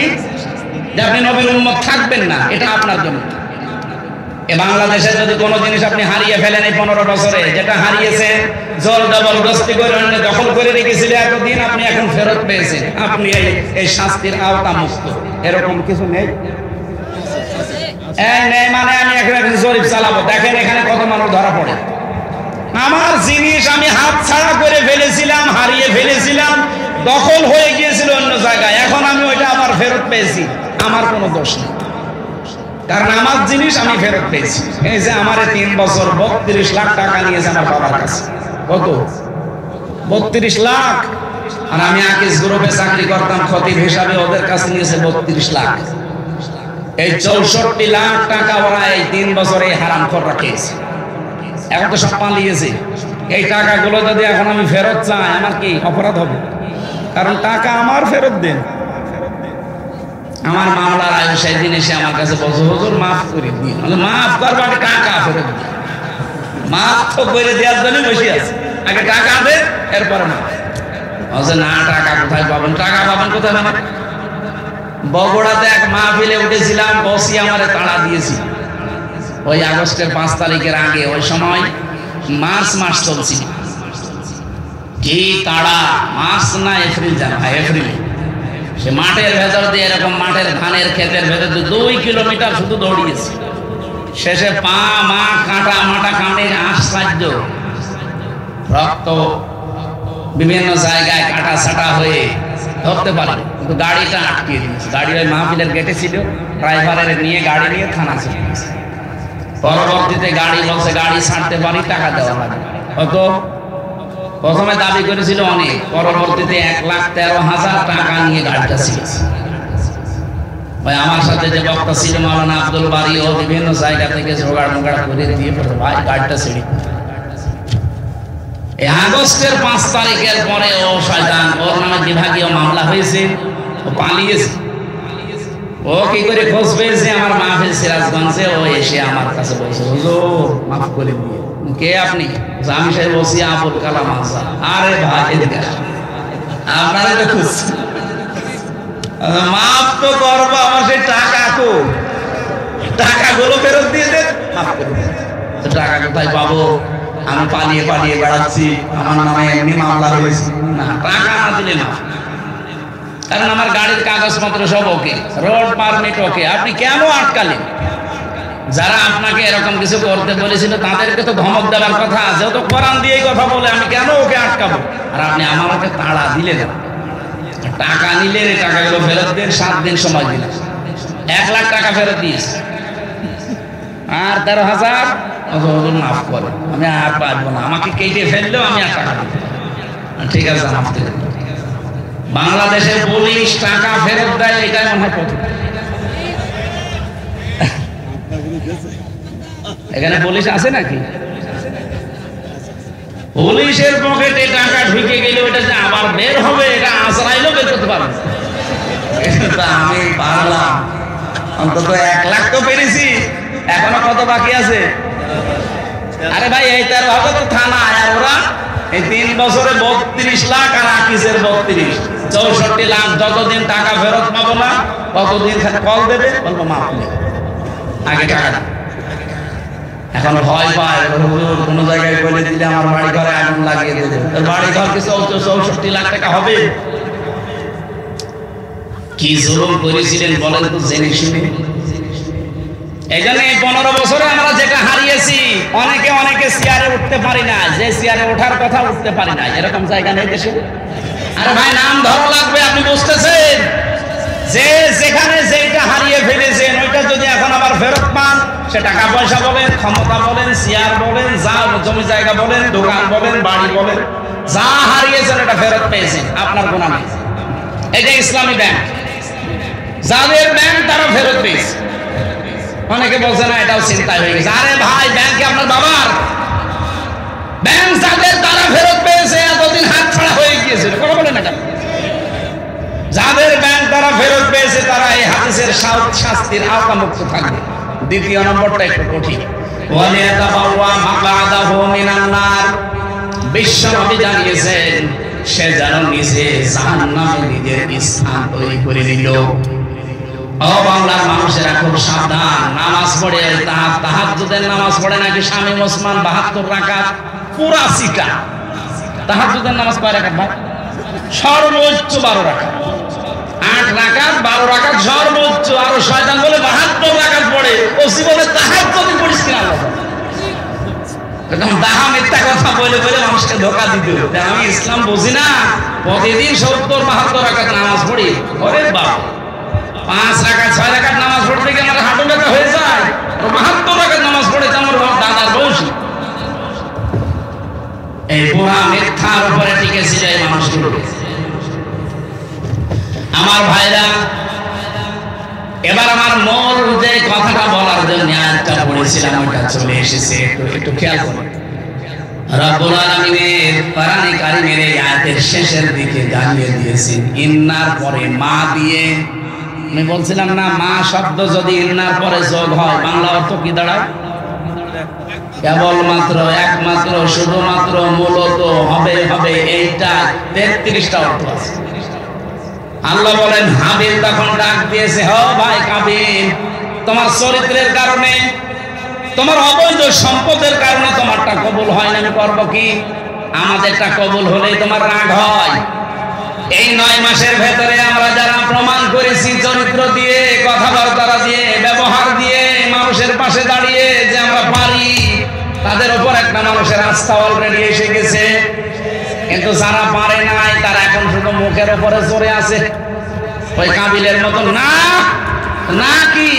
যে আপনি নবীর উম্মত থাকবেন না, এটা আপনার জন্য। এ বাংলাদেশে যদি কোনো জিনিস আপনি হারিয়ে ফেলেন এই 15 বছরে, যেটা হারিয়েছেন জোর জবরদস্তি করে অন্য দখল করে রেখেছিলেন এতদিন, আপনি এখন ফেরত পেয়েছেন, আপনি এই শাস্তির আওতা মুক্ত। এরকম কিছু নেই? নেই মানে আমি এখন জরিপ চালাবো, দেখেন এখানে কত মানুষ ধরা পড়ে। আমার জিনিস আমি হাত ছাড়া করে ফেলেছিলাম, হারিয়ে ফেলেছিলাম, দখল হয়ে গিয়েছিল অন্য জায়গায়, এখন আমি ওইটা আবার ফেরত পেয়েছি, আমার কোনো দোষ নেই, কারণ আমার জিনিস আমি ফেরত পেয়েছি। এই যে আমার 3 বছর 32 লাখ টাকা নিয়েছে আমার বাবার কাছে। কত? 32 লাখ। আর আমি আকিস গ্রুপে চাকরি করতাম খতিব হিসাবে, ওদের কাছে নিয়েছে 32 লাখ। এই 64 লাখ টাকা ওরা এই 3 বছরে হারামখোর রাখিয়েছে। এখন তো সব পালিয়েছে। এই টাকাগুলো যদি এখন আমি ফেরত চাই, আমার কি অপরাধ হবে? কারণ টাকা আমার, ফেরত দেন। আমার মামলার আয়ু সেদিন এসে আমার কাছে বলছে, হুজুর মাফ করে দিন। মাফ করবার টাকা ফেরত দিন। মাফ তো করে দেওয়ার জন্য বসে আছে, আগে টাকা দেন এরপরে মাফ। না, টাকা কোথায় পাবেন? টাকা পাবেন কোথায়? মানে বগুড়াতে এক মাহফিলে উঠেছিলাম, বসি আমারে তাড়া দিয়েছি ওই আগস্টের 5 তারিখের আগে। ওই সময় মার্চ মাস চলছিল, কি তাড়া, মাস না এপ্রিল জানা, এপ্রিল সে মাঠের ভেতর দিয়ে এরকম মাঠের ধানের ক্ষেতের ভেতর দিয়ে 2 কিলোমিটার শুধু দৌড়িয়েছে। শেষে পা মা কাঁটা মাটা কামড়ে আশ্চর্য রক্ত বিভিন্ন জায়গায় কাটা ছাটা হয়ে ধরতে পারে, কিন্তু গাড়িটা আটকে দিয়েছে। গাড়ি ওই মাহফিলের গেটে ছিল, ড্রাইভারের নিয়ে গাড়ি নিয়ে থানা চলে গেছে। পরবর্তীতে গাড়ি বলছে গাড়ি ছাড়তে পারি, টাকা দেওয়া লাগে। কত? প্রথমে দাবি করেছিল অনেক, পরবর্তীতে 1,13,000 টাকা নিয়ে গাড়িটা ছিলেছে। ভাই আমার সাথে যে বক্তা ছিল মাওলানা আব্দুল বারী, ও বিভিন্ন জায়গা থেকে জোগাড় মোগাড় করে দিয়ে ভাই গাড়িটা ছেড়ে। এই আগস্টের 5 তারিখের পরে ও শয়তান, ওর নামে বিভাগীয় মামলা হয়েছে, ও পালিয়েছে। ও কি করে খোঁজ পেয়েছে আমার মাহফিল সিরাজগঞ্জে, ও এসে আমার কাছে বলছে হুজুর মাফ করে দিয়ে। কে আপনি? আমি সাহেব বলছি আবুল কালাম আজাদ। আরে ভাই এদিকে আপনারা তো খুঁজছি, মাফ তো করবো, আমার সেই টাকা কো, টাকাগুলো ফেরত দিয়ে দেন, মাফ করে দেন। টাকা কোথায় পাবো? আমি পালিয়ে পালিয়ে বেড়াচ্ছি, আমার নামে এমনি মামলা হয়েছে। না, টাকা না দিলে না, কারণ আমার গাড়ির কাগজপত্র সব ওকে, রোড পারমিট ওকে। আপনি কেন আটকালেন? যারা আপনাকে এরকম কিছু করতে বলেছিল তাদেরকে তো ধমক দেওয়ার কথা আছে, ও তো কোরআন দিয়েই কথা বলে, আমি কেন ওকে আটকাবো? আর আপনি আমাকে তাড়া দিলেন, টাকা নিলেন, এই টাকাগুলো ফেরত দেন। 7 দিন সময় দিলেন, 1 লাখ টাকা ফেরত দিয়েছে। আর 13,000 মাফ করে, আমি আর পারবো না, আমাকে কেটে ফেললেও আমি আর টাকা দিব। ঠিক আছে, মাফ করে দেন। বাংলাদেশের পুলিশ টাকা ফেরত দেয়, এটাই মনে হয় প্রথম। এখানে পুলিশ আছে নাকি? পুলিশের পকেটে টাকা ঢুকে গেলে ওটা যে আবার বের হবে, এটা আজরাইলও বের করতে পারবে। আমি পারলাম, অন্তত 1 লাখ তো পেরেছি, এখনো কত বাকি আছে? আরে ভাই এই 13,000 থানা, আর ওরা এই 3 বছরে 32 লাখ আর আকিসের 32, 64 লাখ। যতদিন টাকা ফেরত পাবো না ততদিন কল দেবে, বলবো মাফ নেই, আগে টাকা না। এখন ভয় পায়, কোনো জায়গায় বলে দিলে আমার বাড়ি ঘরে আগুন লাগিয়ে দেবে। তোর বাড়ি ঘর কি 64 লাখ টাকা হবে? কি জুলুম করেছিলেন বলেন তো জেনে শুনে। এই জন্য 15 বছরে আমরা যেটা হারিয়েছি, অনেকে চেয়ারে উঠতে পারি না, যে চেয়ারে ওঠার কথা উঠতে পারি না, এরকম জায়গা নেই দেশে। আরে ভাই নাম ধরা লাগবে, আপনি বুঝতেছেন? যে যেখানে যেটা হারিয়ে ফেলেছেন ওইটা যদি এখন আবার ফেরত পান, সে টাকা পয়সা বলেন, ক্ষমতা বলেন, চেয়ার বলেন, যা জমি জায়গা বলেন, দোকান বলেন, বাড়ি বলেন, যা হারিয়েছেন এটা ফেরত পেয়েছেন আপনার গুনাহ নেই। এটা ইসলামী ব্যাংক, যাদের ব্যাংক তারা ফেরত পেয়েছে। অনেকে বলছে না, এটাও চিন্তা হয়ে গেছে। আরে ভাই ব্যাংকে আপনার বাবার ব্যাংক, যাদের তারা ফেরত পেয়েছে, এতদিন হাত ছাড়া হয়ে গিয়েছিল, কথা বলেন না কেন? যাদের ব্যাংক তারা ফেরত পেয়েছে তারা এই হাদিসের শাস্তির আওতামুক্ত থাকবে। দ্বিতীয় নম্বরটা একটু কঠিন, ওয়ালিয়াতাবাওয়া মাকআদাহু মিনান নার। বিশ্বনবী জানিয়েছেন সে যেন নিজে জাহান্নামে নিজের স্থান তৈরি করে নিল। ও বাংলার মানুষেরা খুব সাবধান, নামাজ পড়ে তাহাজ্জুদের নামাজ পড়ে নাকি শামীম ওসমান 72 রাকাত পুরা সিটা। তাহাজ্জুদের নামাজ কয় রাকাত ভাই? সর্বোচ্চ 12 রাকাত। 8 রাকাত 12 রাকাত সর্বোচ্চ। আর শয়তান বলে 72 রাকাত পড়ে, ও জীবনে তাহাজ্জুদ পড়িস কিনা? আল্লাহ এরকম দাহা মিথ্যা কথা বলে বলে মানুষকে ধোঁকা দিতে। আমি ইসলাম বুঝি না, প্রতিদিন 70-72 রাকাত নামাজ পড়ি। ওরে বাপ, 5 রাকাত 6 রাকাত নামাজ পড়তে গিয়ে আমার হাঁটু ব্যথা হয়ে যায়। 72 রাকাত নামাজ পড়েছে আমার দাদার বয়সী। এই পুরা মিথ্যার উপরে টিকেছিল এই মানুষগুলো। আমার ভাইরা, এবার আমার মূল যে কথাটা বলার জন্য আয়াতটা পড়েছিলাম ওটা চলে এসেছে, একটু খেয়াল করুন। রব্বুল আলামিনের কোরআনে কারীমের এই আয়াতের শেষের দিকে জানিয়ে দিয়েছেন ইন্নার পরে মা দিয়ে। আমি বলছিলাম না, মা শব্দ যদি ইন্নার পরে যোগ হয় বাংলা অর্থ কি দাঁড়ায়? কেবলমাত্র, একমাত্র, শুধুমাত্র, মূলত, হবে, এইটা 33টা অর্থ আছে। আল্লাহ বলেন হাবিল তখন ডাক দিয়েছে, হ ভাই কাবিল, তোমার চরিত্রের কারণে, তোমার অবৈধ সম্পদের কারণে তোমারটা কবুল হয় না, আমি করবো কি? আমাদেরটা কবুল হলেই তোমার রাগ হয়। এই 9 মাসের ভেতরে আমরা যারা প্রমাণ করেছি চরিত্র দিয়ে, কথাবার্তা দিয়ে, ব্যবহার দিয়ে, মানুষের পাশে দাঁড়িয়ে যে আমরা পারি, তাদের উপর একটা মানুষের আস্থা অলরেডি এসে গেছে। কিন্তু যারা পারে নাই তারা এখন শুধু মুখের উপরে চড়ে আছে, ওই কাবিলের মতো। না না, কি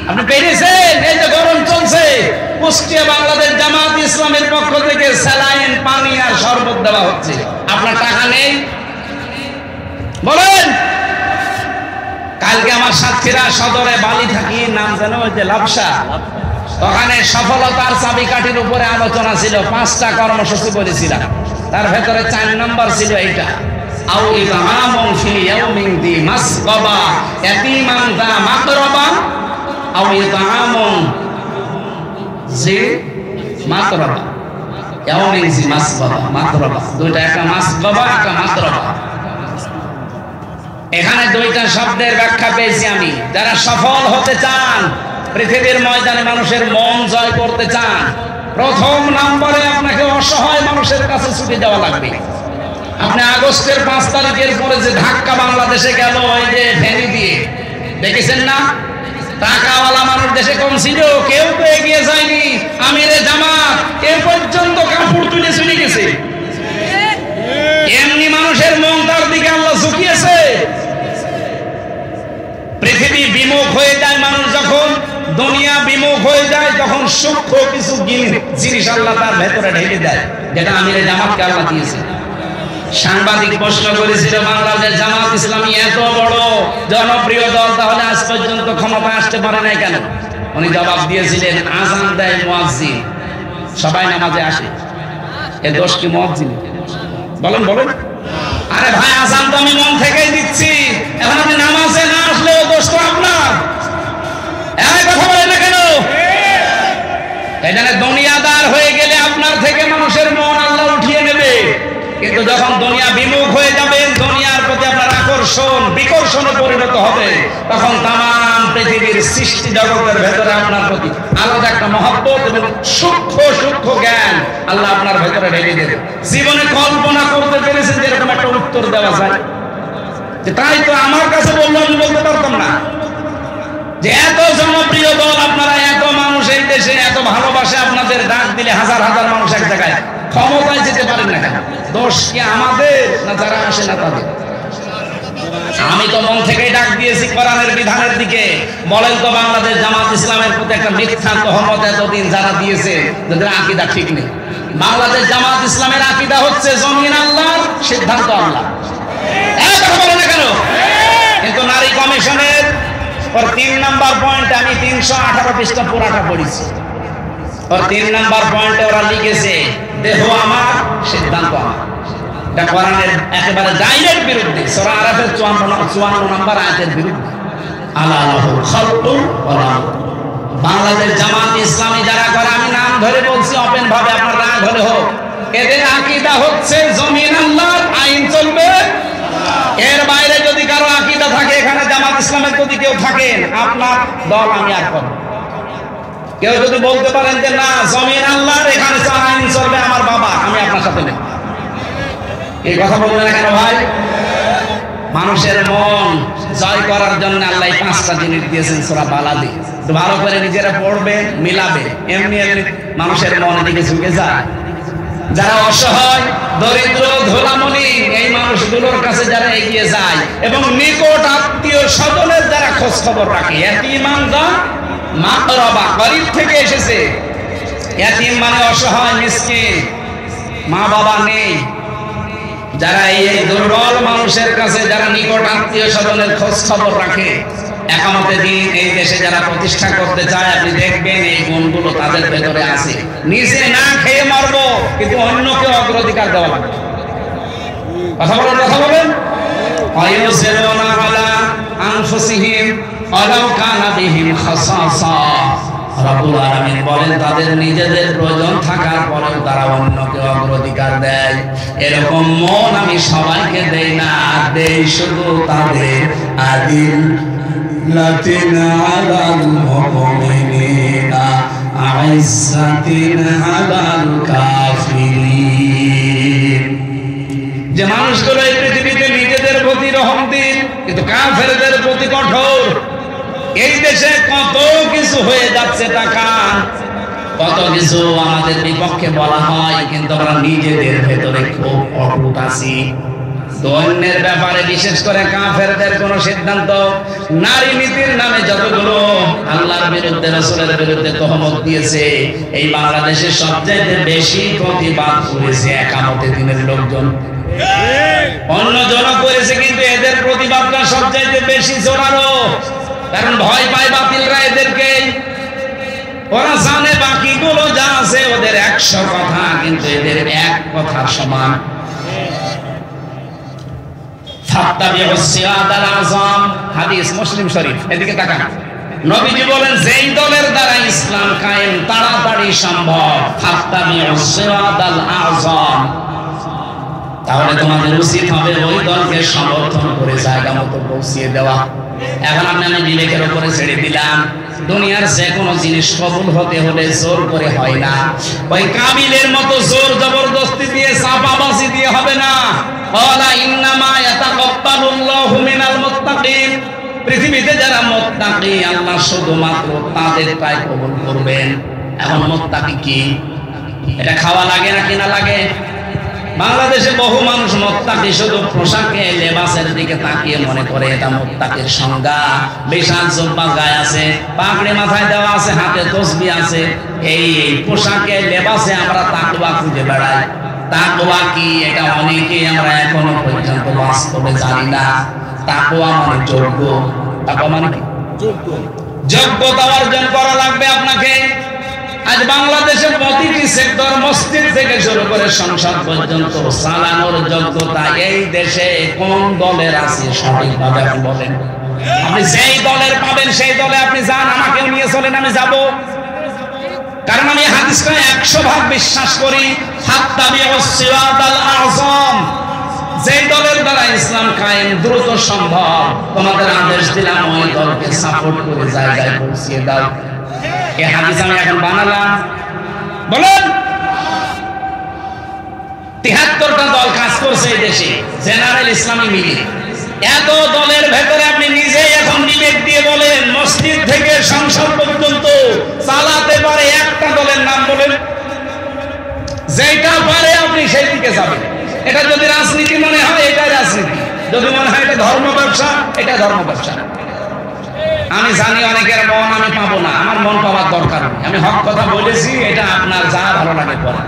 আপনি পেরেছেন? এই যে গরম চলছে, কুষ্টিয়া বাংলাদেশ জামাত ইসলামের পক্ষ থেকে স্যালাইন, পানি আর শরবত দেওয়া হচ্ছে। আপনার টাকা নেই বলেন? কালকে আমার সাথীরা সদরে বালি থাকি, নাম জানো ওই যে লাভসা, ওখানে সফলতার চাবিকাঠির উপরে আলোচনা ছিল। 5টা কর্মসূচি বলেছিলাম, তার ভেতরে 4 নম্বর ছিল এইটা, আও ইতআমুন ফি ইয়াউমিন দি মাসগাবা ইয়াতীমান যা মাকরাবা আও ইতআমুন জি মাকরাবা ইয়াউমিন জি মাসগাবা মাকরাবা, দুইটা, একটা মাসগাবা একটা মাকরাবা। এখানে 2টা শব্দের ব্যাখ্যা পেয়েছি আমি। যারা সফল হতে চান, পৃথিবীর ময়দানে মানুষের মন জয় করতে চান, প্রথম নম্বরে আপনাকে অসহায় মানুষের কাছে ছুটে যাওয়া লাগবে। আপনি আগস্টের 5 তারিখের পরে যে ধাক্কা বাংলাদেশে গেল, ওই যে ফেনি দিয়ে, দেখেছেন না? টাকাওয়ালা মানুষ দেশে কম ছিল, কেউ তো এগিয়ে যায়নি। আমিরে জামাত এ পর্যন্ত কাপড় তুলে চলে গেছে। এমনি মানুষের মন তার দিকে আল্লাহ ঝুঁকিয়েছে। পৃথিবী বিমুখ হয়ে যায় মানুষ যখন, দুনিয়া বিমুখ হয়ে যায় তখন, সূক্ষ্ম কিছু জিনিস আল্লাহ তার ভেতরে ঢেকে দেয়, যেটা আমিরে জামাতকে আল্লাহ দিয়েছে। সাংবাদিক প্রশ্ন করেছিল, বাংলাদেশ জামাত ইসলামী এত বড় জনপ্রিয় দল, তাহলে আজ পর্যন্ত ক্ষমতা আসতে পারে নাই কেন? উনি জবাব দিয়েছিলেন, আযান দেয় মুয়াজ্জিন, সবাই নামাজে আসে, এ দোষ কি মুয়াজ্জিন? বলেন বলেন। আরে ভাই, আযান তো আমি মন থেকেই দিচ্ছি, এখন আপনি নামাজে না আসলেও দোষ তো আপনার। এই কথা বলেন না কেন? এখানে দুনিয়াদার হয়ে গেলে আপনার থেকে মানুষের মন আল্লাহ উঠিয়ে নেবে, কিন্তু যখন দুনিয়া বিমুখ হয়ে যাবেন, দুনিয়ার প্রতি আপনার আকর্ষণ বিকর্ষণে পরিণত হবে, তখন তাম পৃথিবীর সৃষ্টি জগতের ভেতরে আপনার প্রতি আলাদা একটা মহব্বত এবং সূক্ষ্ম সূক্ষ্ম জ্ঞান আল্লাহ আপনার ভেতরে ঢেলে দেবে। জীবনে কল্পনা করতে পেরেছেন যে এরকম একটা উত্তর দেওয়া যায়? যে তাই তো আমার কাছে বললো, আমি বলতে পারতাম না যে এত জনপ্রিয় দল আপনারা, এত মানুষ এই দেশে এত ভালোবাসে আপনাদের, ডাক দিলে হাজার হাজার মানুষ এক জায়গায়, ক্ষমতায় যেতে পারেন না কেন? দোষ কি আমাদের না যারা আসে না তাদের? আমি তো মন থেকেই ডাক দিয়েছি কোরআনের বিধানের দিকে। বলেন তো, বাংলাদেশ জামাত ইসলামের প্রতি একটা মিথ্যা তহমত এতদিন যারা দিয়েছে, যাদের আকীদা ঠিক নেই। বাংলাদেশ জামাত ইসলামের আকীদা হচ্ছে জমিন আল্লাহর, সিদ্ধান্ত আল্লাহ। কথা বলে না কেন? কিন্তু নারী কমিশনের 3 নম্বর পয়েন্টে আমি 318 পৃষ্ঠা পুরাটা পড়েছি। 3 নম্বর পয়েন্টে ওরা লিখেছে, দেহ আমার, সিদ্ধান্ত আমার। এটা কোরআনের একেবারে ডাইরেক্ট বিরুদ্ধে, সূরা আরাফের 54 নম্বর আয়াতের বিরুদ্ধে। আলা লাহুল খালকু ওয়া আমর। বাংলাদেশ জামাত ইসলামী যারা করে, আমি নাম ধরে বলছি ওপেন ভাবে, আপনার রাগ হলে হোক, এদের আকীদা হচ্ছে জমিন আল্লাহর, আইন চলবে। এর বাইরে যদি কারো আকীদা থাকে, এখানে জামাত ইসলামের যদি কেউ থাকেন, আপনার দল আমি আর করব। কেউ যদি বলতে পারেন যে না জমিন আল্লাহর, এখানে আইন চলবে আমার বাবা, আমি আপনার সাথে নেই। এই কথা বললেন না কেন ভাই? মানুষের মন জয় করার জন্য আল্লাহ 5টা জিনিস দিয়েছেন সূরা বালাদে। ভালো করে নিজেরা পড়বে, মিলাবে, এমনি এমনি মানুষের মন দিকে ঝুঁকে যায়। যারা অসহায়, দরিদ্র, ধুলামণি, এই মানুষগুলোর কাছে যারা এগিয়ে যায় এবং নিকট আত্মীয় স্বজনের যারা খোঁজ খবর রাখে, ইয়াতীমান যা মাকরাবা, গরীব থেকে এসেছে। ইয়াতীম মানে অসহায়, মিসকিন, মা বাবা নেই, যারা এই দুর্বল মানুষের কাছে যারা নিকট আত্মীয় স্বজনের খোঁজ খবর রাখে, একামতে দিন এই দেশে যারা প্রতিষ্ঠা করতে চায়, আপনি দেখবেন এই গুণগুলো তাদের ভেতরে আছে। নিজে না খেয়ে মরবো, কিন্তু অন্যকে অগ্রাধিকার দেওয়া লাগবে। কথা বলেন, কথা বলেন। ওয়ায়ুসিরুনা আলা আনফুসিহিম ওয়ালাউ কানা বিহিম খাসাসা। রব্বুল আলামিন বলেন, তাদের নিজেদের প্রয়োজন থাকার পরেও তারা অন্যকে অগ্রাধিকার দেয়। এরকম মন আমি সবাইকে দেই না, দেই শুধু তাদের আদিল্লাতিন আলাল মুমিনিনা আইজ্জাতিন আলাল কাফিরিন। যে মানুষগুলো এই পৃথিবীতে নিজেদের প্রতি রহমদিন কিন্তু কাফেরদের প্রতি কঠোর। এই দেশে কত কিছু হয়ে যাচ্ছে, টাকা কত কিছু আমাদের বিপক্ষে বলা হয়, কিন্তু আমরা নিজেদের ভেতরে খুব অটুট আছি। অন্যের ব্যাপারে বিশেষ করে কাফেরদের কোন সিদ্ধান্ত, নারী নীতির নামে যতগুলো আল্লাহর বিরুদ্ধে রাসূলের বিরুদ্ধে তহমত দিয়েছে, এই বাংলাদেশে সবচেয়ে বেশি প্রতিবাদ করেছে একামতে দিনের লোকজন। অন্য জন করেছে কিন্তু এদের প্রতিবাদটা সবচেয়ে বেশি জোরালো, কারণ ভয় পায় বাতিলরা এদেরকে। ওরা জানে বাকিগুলো যা আছে ওদের 100 কথা, কিন্তু এদের এক কথার সমান। হাদিস মুসলিম শরীফ, এদিকে তাকান। নবীজি বলেন, যেই দলের দ্বারা ইসলাম কায়েম তাড়াতাড়ি সম্ভব, ফাত্তাবিউস সিরাতাল আযম, তাহলে তোমাদের উচিত হবে ওই দলকে সমর্থন করে জায়গা মতো পৌঁছিয়ে দেওয়া। এখন আমি বিবেকের উপরে ছেড়ে দিলাম, দুনিয়ার যে কোনো জিনিস কবুল হতে হলে জোর করে হয় না। ওই কাবিলের মতো জোর জবরদস্তি দিয়ে চাপাবাজি দিয়ে হবে না। ওয়ালা ইন্নামা ইয়াতাকাব্বালুল্লাহু মিনাল মুত্তাকিন, পৃথিবীতে যারা মুত্তাকি আল্লাহ শুধুমাত্র তাদেরটাই কবুল করবেন। এখন মুত্তাকি কি, এটা খাওয়া লাগে না কিনা লাগে? বাংলাদেশে বহু মানুষ মুত্তাকি শুধু পোশাকে লেবাসের দিকে তাকিয়ে মনে করে এটা মুত্তাকির সংজ্ঞা। বিশাল জুব্বা গায়ে আছে, পাগড়ি মাথায় দেওয়া আছে, হাতে তসবিহ আছে, এই পোশাকে লেবাসে আমরা তাকওয়া খুঁজে বেড়াই। তাকওয়া কি, এটা অনেকে আমরা এখনো পর্যন্ত বাস্তবে জানি না। তাকওয়া মানে যোগ্য। তাকওয়া মানে কি? যোগ্যতা অর্জন করা লাগবে আপনাকে। আজ বাংলাদেশের প্রতিটি সেক্টর, মসজিদ থেকে শুরু করে সংসদ পর্যন্ত চালানোর যোগ্যতা এই দেশে কোন দলের আছে সঠিকভাবে আপনি বলেন? আপনি যেই দলের পাবেন সেই দলে আপনি যান, আমাকেও নিয়ে চলেন, আমি যাব। কারণ আমি হাদিসটা 100% বিশ্বাস করি, ফাত্তাবিউস সিরাতাল আযম, যেই দলের দ্বারা ইসলাম কায়েম দ্রুত সম্ভব, তোমাদের আদেশ দিলাম ওই দলকে সাপোর্ট করে জায়গায় পৌঁছিয়ে দাও। এই হাদিস আমি এখন বানালাম, বলেন 73টা দল কাজ করছে এই দেশে, জেনারেল ইসলামী মিলে। এত দলের ভেতরে আপনি নিজেই এখন বিবেক দিয়ে বলেন, মসজিদ থেকে সংসদ পর্যন্ত চালাতে পারে একটা দলের নাম বলেন। যেটা পারে আপনি সেই দিকে যাবেন। এটা যদি রাজনীতি মনে হয় এটা রাজনীতি, যদি মনে হয় এটা ধর্ম ব্যবসা, এটা ধর্ম ব্যবসা। আমি জানি অনেকের মন আমি পাবো না, আমার মন পাওয়ার দরকার নেই। আমি হক কথা বলেছি, এটা আপনার যা ভালো লাগে করেন।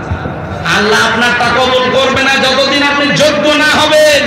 আল্লাহ আপনারটা কবুল করবে না যতদিন আপনি যোগ্য না হবেন।